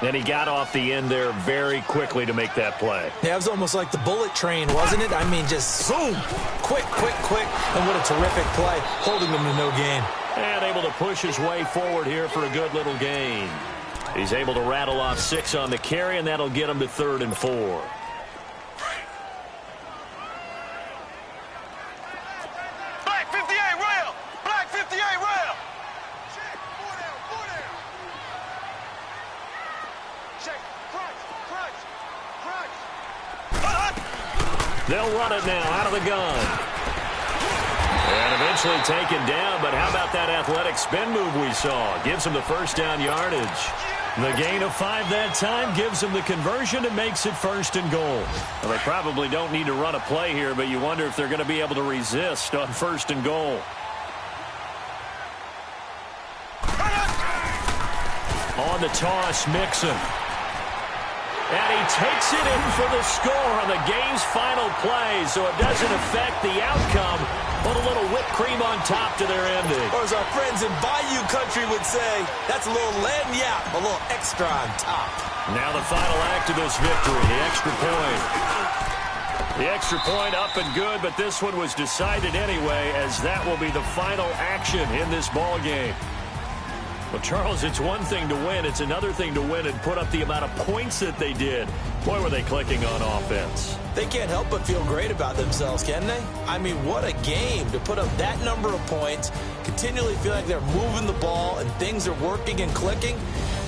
And he got off the end there very quickly to make that play. Yeah, it was almost like the bullet train, wasn't it? I mean, just zoom, quick, and what a terrific play, holding them to no gain. And able to push his way forward here for a good little gain. He's able to rattle off 6 on the carry, and that'll get him to 3rd and 4. Black 58 rail! Black 58 rail! They'll run it now out of the gun. And eventually taken down, but how about that athletic spin move we saw? Gives him the 1st down yardage. The gain of 5 that time gives him the conversion and makes it 1st and goal. Well, they probably don't need to run a play here, but you wonder if they're going to be able to resist on 1st and goal. On the toss, Mixon. And he takes it in for the score on the game's final play, so it doesn't affect the outcome. Put a little whipped cream on top to their ending. Or as our friends in Bayou Country would say, that's a little lagniappe, a little extra on top. Now the final act of this victory, the extra point. The extra point up and good, but this one was decided anyway, as that will be the final action in this ball game. Well, Charles, it's one thing to win. It's another thing to win and put up the amount of points that they did. Boy, were they clicking on offense. They can't help but feel great about themselves, can they? I mean, what a game to put up that number of points, continually feel like they're moving the ball and things are working and clicking.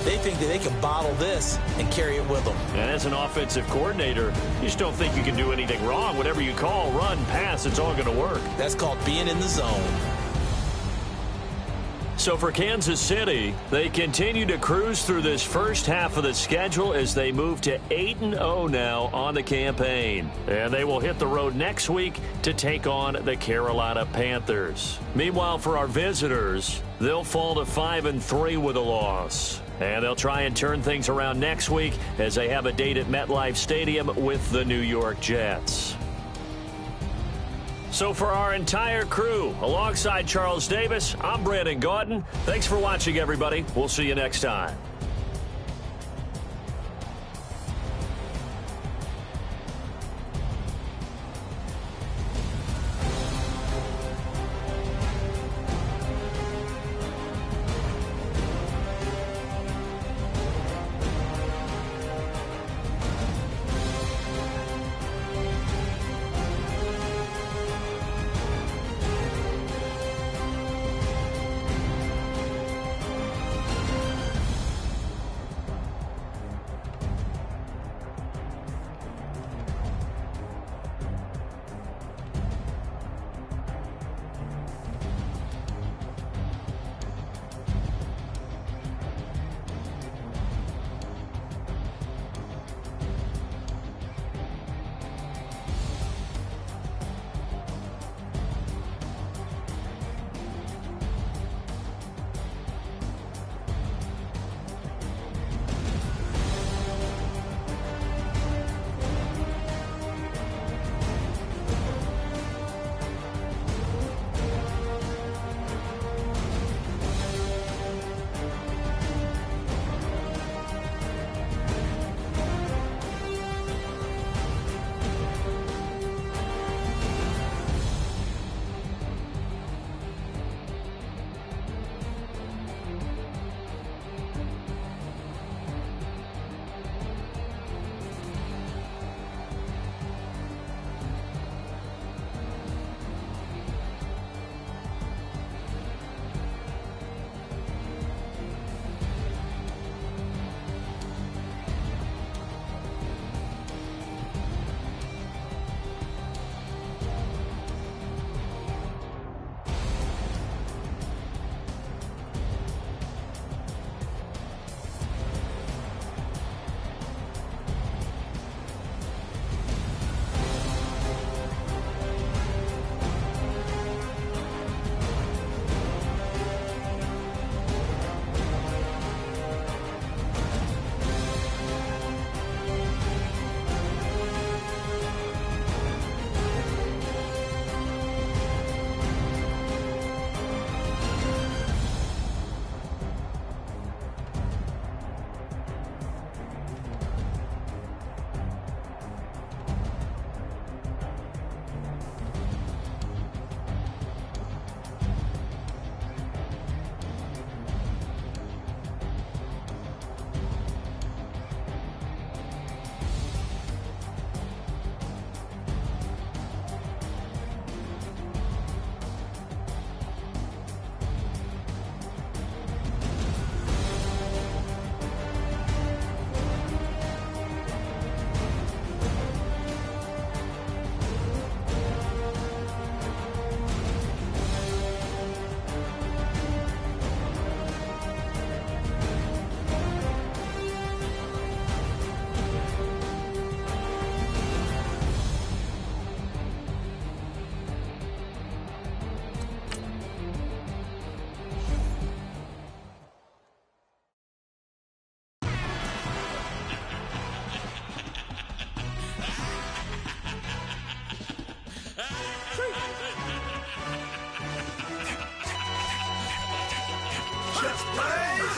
They think that they can bottle this and carry it with them. And as an offensive coordinator, you just don't think you can do anything wrong. Whatever you call, run, pass, it's all going to work. That's called being in the zone. So for Kansas City, they continue to cruise through this first half of the schedule as they move to 8-0 now on the campaign. And they will hit the road next week to take on the Carolina Panthers. Meanwhile, for our visitors, they'll fall to 5-3 with a loss. And they'll try and turn things around next week as they have a date at MetLife Stadium with the New York Jets. So for our entire crew, alongside Charles Davis, I'm Brandon Gaudin. Thanks for watching, everybody. We'll see you next time.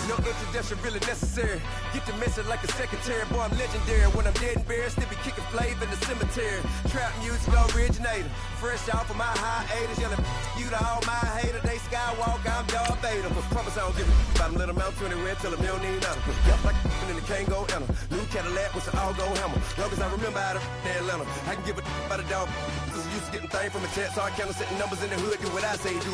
No introduction really necessary. Get the message like a secretary. Boy, I'm legendary. When I'm dead and buried, still be kicking flavor in the cemetery. Trap music originator. Fresh off of my hiatus. Yelling you to all my haters. They skywalk, I'm Darth Vader. Promise I don't give a about them. Let them out 20 tell them they don't need nothing. Yup, like and the can't go enter. New Cadillac with an all-go hammer. Long as I remember out of Atlanta. I can give a about a dog. Used to getting things from a text. So I count setting numbers in the hood. Do what I say, do.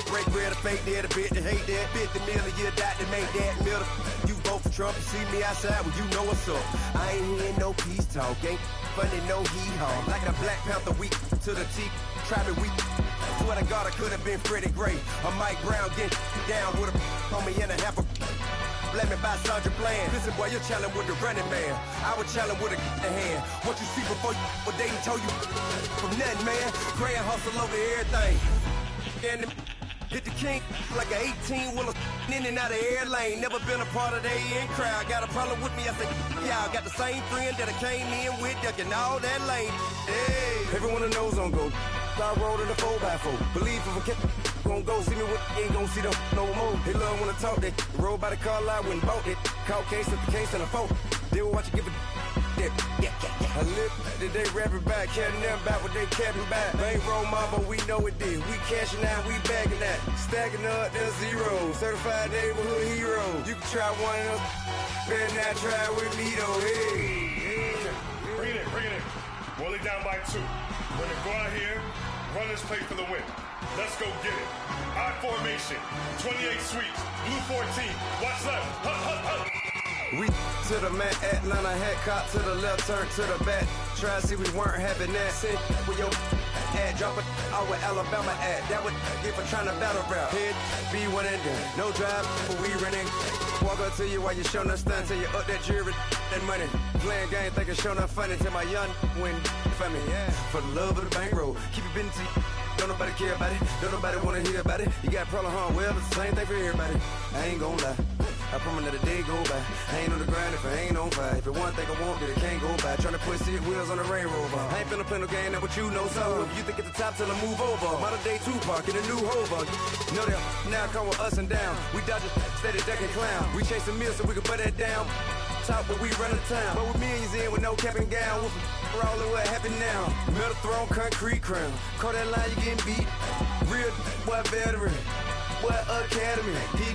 Break bread, a fake dead, a bit to hate that. 50 million, you died to make that middle. You vote for Trump, you see me outside, well, you know what's up. I ain't hearing no peace talk, ain't funny, no hee-haw. Like a Black Panther weak to the teeth, try me weak. Swear to God, I could have been Freddie Gray. Or Mike Brown getting down with a on me and a half a. Let me buy Sandra Bland. Listen, boy, you're challenging with the running man. I was challenging with a hand. What you see before you, what they done told you from nothing, man. Pray and hustle over everything. And hit the king like an 18-wheeler in and out of air lane. Never been a part of the in crowd. Got a problem with me, I say, y'all got the same friend that I came in with, ducking all that lane. Hey, everyone knows on go. I rolled in the 4x4. Believe if a kid gon' go see me with, ain't gon' see them no more. They love when I talk, they roll by the car lot, went and bought it. Caught case at the case and a phone. They will watch you give a dip. I live that they rapping back, caring them back what they capping back. They ain't roll mama, we know it did. We cashing out, we bagging that. Stacking up, there's zero. Certified neighborhood hero. You can try one of them, better not try with me though. Hey. Bring it in. Roll it down by 2. We're gonna go out here, run this play for the win. Let's go get it. I formation, 28 sweeps, blue 14. Watch left. Hut. We to the man, Atlanta head caught to the left, turn to the back. Try to see we weren't having that. Sit with your ad, drop it out with Alabama ad. That would get for trying to battle rap. Head, be one and done. No drive, but we running. Walk up to you while you showing us stunt till you up that jury, that money. Playing game, thinking showing up funny till my young win for me. Yeah. For the love of the bankroll, keep it busy. Don't nobody care about it. Don't nobody wanna hear about it. You got a problem, huh? Well, it's the same thing for everybody. I ain't gon' lie. I promise that a day go by. I ain't on the grind if I ain't on fire. If it one thing I want, then it can't go by. Tryna put 6 wheels on the Range Rover. I ain't finna play no game, that what you know. So if you think at the top, tell them move over. Modern day Tupac in a new Hova. Know that now come with us and down. We dodge it, steady ducking clown. We chasing meals so we can put that down. Top, but we run the town. But with millions in with no cap and gown. We're all in what happened now. Metal throne, concrete crown. Call that line, you getting beat. Real boy veteran. Boy academy. He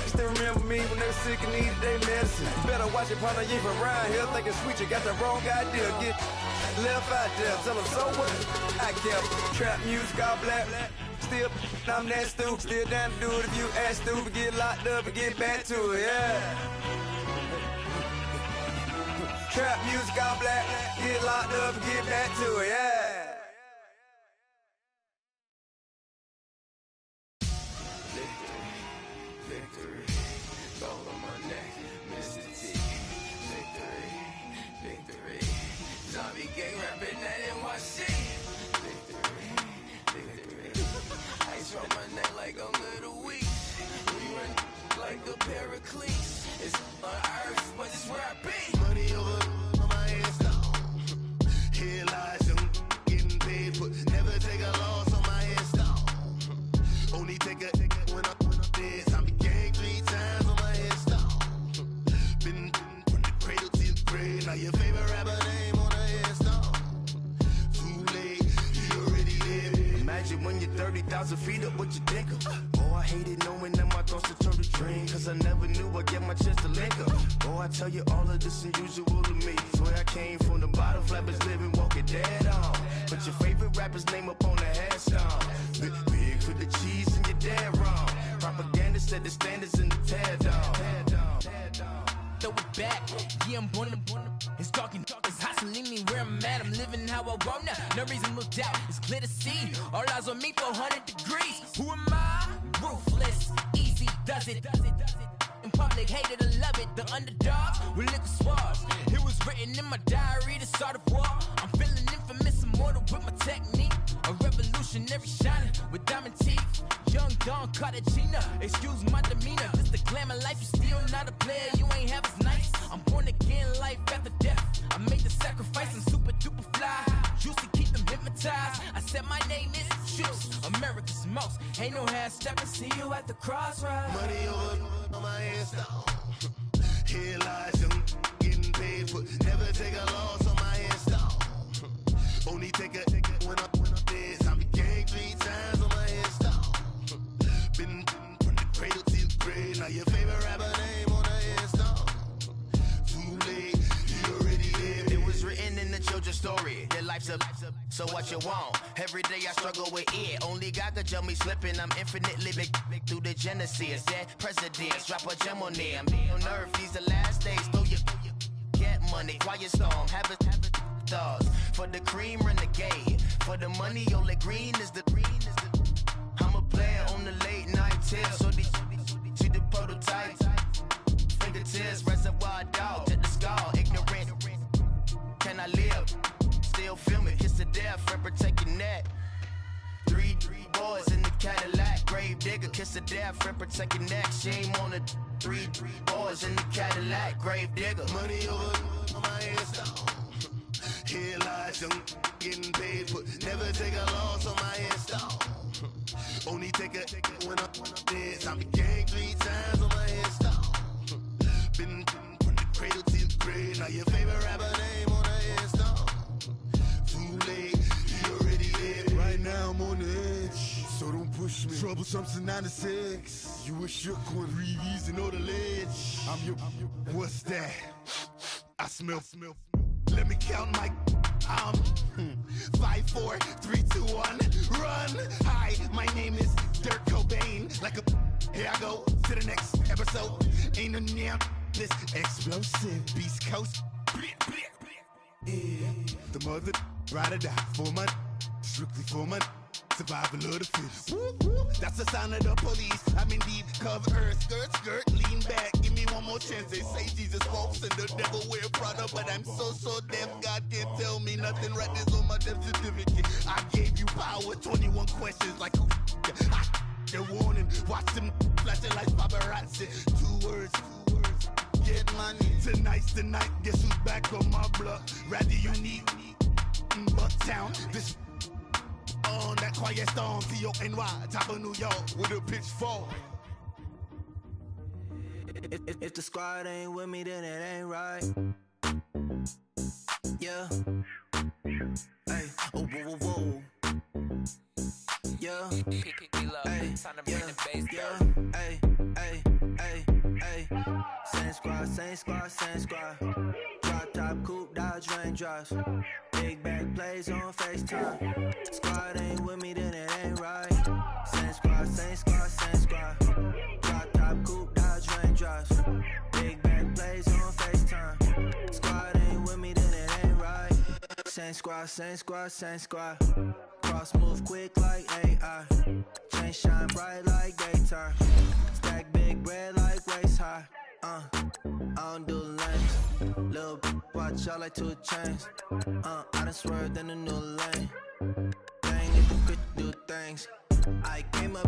still remember me when they were sick and needed their medicine. Better watch it, partner, you from around here thinking sweet, you got the wrong idea. Get left out there, tell them so what I kept. Trap music, all black. Still, I'm that stupid. Still down to do it if you ask stupid. Get locked up and get back to it, yeah. Trap music, all black. Get locked up and get back to it, yeah. It's on earth, but it's where I be. Money over on my headstone. Here lies them getting paid, but never take a loss on my headstone. Only take a when I'm dead. I be gang 3 times on my headstone. Been from the cradle to the grave. Now your favorite rapper name on a headstone. Too late, you already lived. Imagine when you're 30,000 feet up, what you think of? Oh, I hated knowing that my thoughts would turn to dream. Cause I never knew I'd get my chance to link up. Oh, I tell you all of this unusual to me. Swear I came from the bottom, flappers living, walking dead on. But your favorite rapper's name up on the headstone. Big for the cheese and you're dead wrong. Propaganda set the standards in the tear down. Throw it back, yeah, I'm born to it's talking, it's hustling me where I'm at. I'm living how I want now. No reasonable doubt, it's clear to see. All eyes on me, 400 degrees. Who am I? Ruthless, easy does it. In public, hated or love it. The underdogs with liquor swabs. It was written in my diary to start a war. I'm feeling infamous, immortal with my technique. A revolutionary shining with diamond teeth. Young Don Cartagena, excuse my demeanor. This the glamour life, you still not a player. You ain't half as nice. I'm born again, life after death. I made the sacrifice, I'm super duper fly. Used to keep them hypnotized. I said my name is Juice, America's most. Ain't no half stepping, see you at the crossroads. Money over on my headstone. Here lies young, getting paid for. Never take a loss on my headstone. Only take a when I'm dead. I be gang 3 times on my headstone. Been from the cradle to the grave. Now your favorite rapper name on the headstone. Too late, you already lived. It was written in the children's story. Your life's a so what you want? Every day I struggle with it. Only God could tell me slipping. I'm infinitely big through the genesis. Dead presidents, drop a gem on them. On earth, these the last days. Throw your get money, quiet storm. Have it stars. For the cream, renegade. For the money, only green is the. I'm a player on the late night tips. So these see the prototype. Fingertips, reservoir dog. Check the skull, ignorant. Can I live? Still film it, kiss to death, friend protect your neck. Three boys in the Cadillac, grave digger, kiss to death, friend protect your neck. Shame on the three boys in the Cadillac, grave digger. Money over on my headstone. Here lies young, getting paid for. Never take a loss on my headstone. Only take a when I'm dead. I be gang 3 times on my headstone. Been from the cradle to the grave. Now your favorite rapper name on the headstone. Too late, you already lived. Right now I'm on the edge, so don't push me. Troublesome to 9 to 6. You a shook one, RJEEZY and know the ledge. I'm your, what's that? I smell. Let me count my 5, 4, 3, 2, 1, run. Hi, my name is Dirk Cobain. Like a here I go to the next episode. Ain't no damn this explosive Beast Coast. Yeah. The mother ride or die for my strictly for my survival of the fittest. That's the sound of the police. I'm indeed cover earth, skirt, lean back. Give me one more chance. They say Jesus walks and the devil wear Prada, but I'm so deaf. God can't tell me nothing. Right there's on my death certificate. I gave you power. 21 questions like who? They're warning. Watch them flashing like paparazzi. 2 words. Get money. Tonight's the night. Guess who's back on my block? Rather unique. Bucktown. This on that quiet storm. T-O-N-Y. Top of New York with a pitchfork. If the squad ain't with me, then it ain't right. Yeah. Hey. Oh, whoa, whoa, whoa. Yeah. Hey. Yeah. Hey. Same squad. Drop top, coupe, Dodge raindrops. Big back plays on FaceTime. Squad ain't with me, then it ain't right. Same squad. Drop top, coupe, Dodge raindrops. Big back plays on FaceTime. Squad ain't with me, then it ain't right. Same squad. Cross move quick like AI. Chain shine bright like daytime. Stack big bread like waist high. I don't do lanes. Lil' watch out like 2 chains. I done swerved in a new lane. Dang, if you could do things. I came up,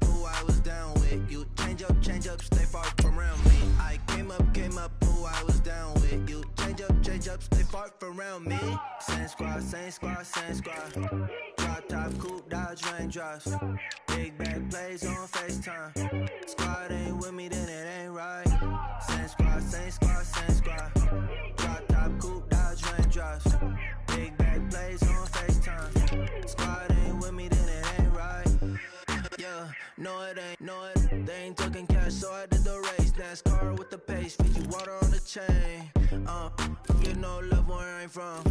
who I was down with. You change up, stay far from around me. I came up, who I was down with. You change up, stay far from around me. Same squad. Drop top, coupe, Dodge raindrops. Big back plays on FaceTime. Squad ain't with me, then it ain't right. Same squad. Drop top, coupe, Dodge raindrops. Big back plays on FaceTime. Squad ain't with me, then it ain't right. Yeah, no it ain't. They ain't talking cash, so I did the race. NASCAR with the pace, feed you water on the chain. Get no love where I ain't from.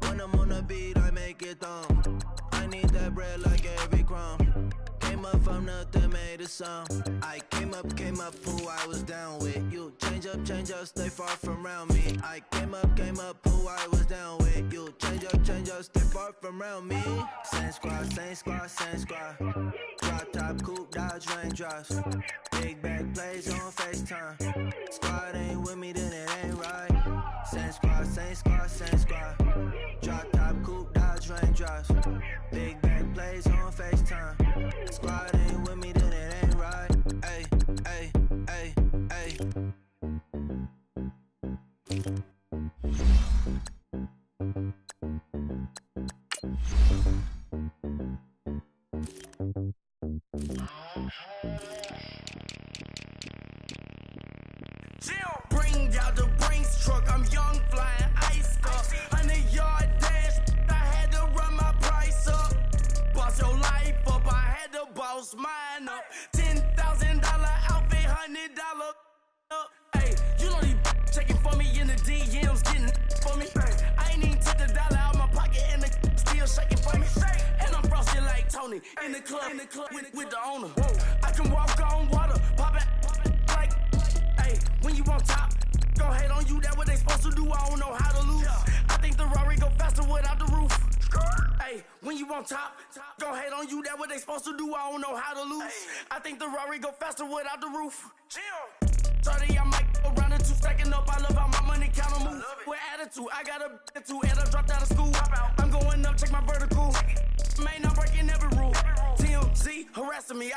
When I'm on the beat, I make it thumb. I need that bread like every crumb. Came up from nothing, made a song. I came up, who I was down with. You change up, stay far from around me. I came up, who I was down with. You change up, stay far from around me. Same squad. Drop top, coupe, Dodge raindrops. Big back plays on FaceTime. Squad ain't with me, then it ain't right. Same squad. Drop top, coupe, Dodge raindrops. Big back plays on FaceTime. Squad ain't with me, then it ain't right. Ay. Bring out the Brinks truck, I'm young, flying iced up. 100-yard dash, I had to run my price up. Boss your life up, I had to boss mine up. $10,000 outfit, $100 up. Hey, you know these checking for me in the DMs, getting for me. I ain't even took the dollar out my pocket and the still shaking for me. And I'm frosted like Tony in the club with the owner. I can walk on water, pop it like, hey, when you on top, go hate on you, that what they supposed to do, I don't know how to lose. I think the Rari go faster without the roof. Hey, when you on top, go hate on you, that what they supposed to do, I don't know how to lose. I think the Rari go faster without the roof. 30, I might go around and two stacking up. I love how my money count on move. With attitude, I got a attitude, and I dropped out of school. I'm going up, check my vertical. Man, I'm breaking every rule. TMZ harassing me.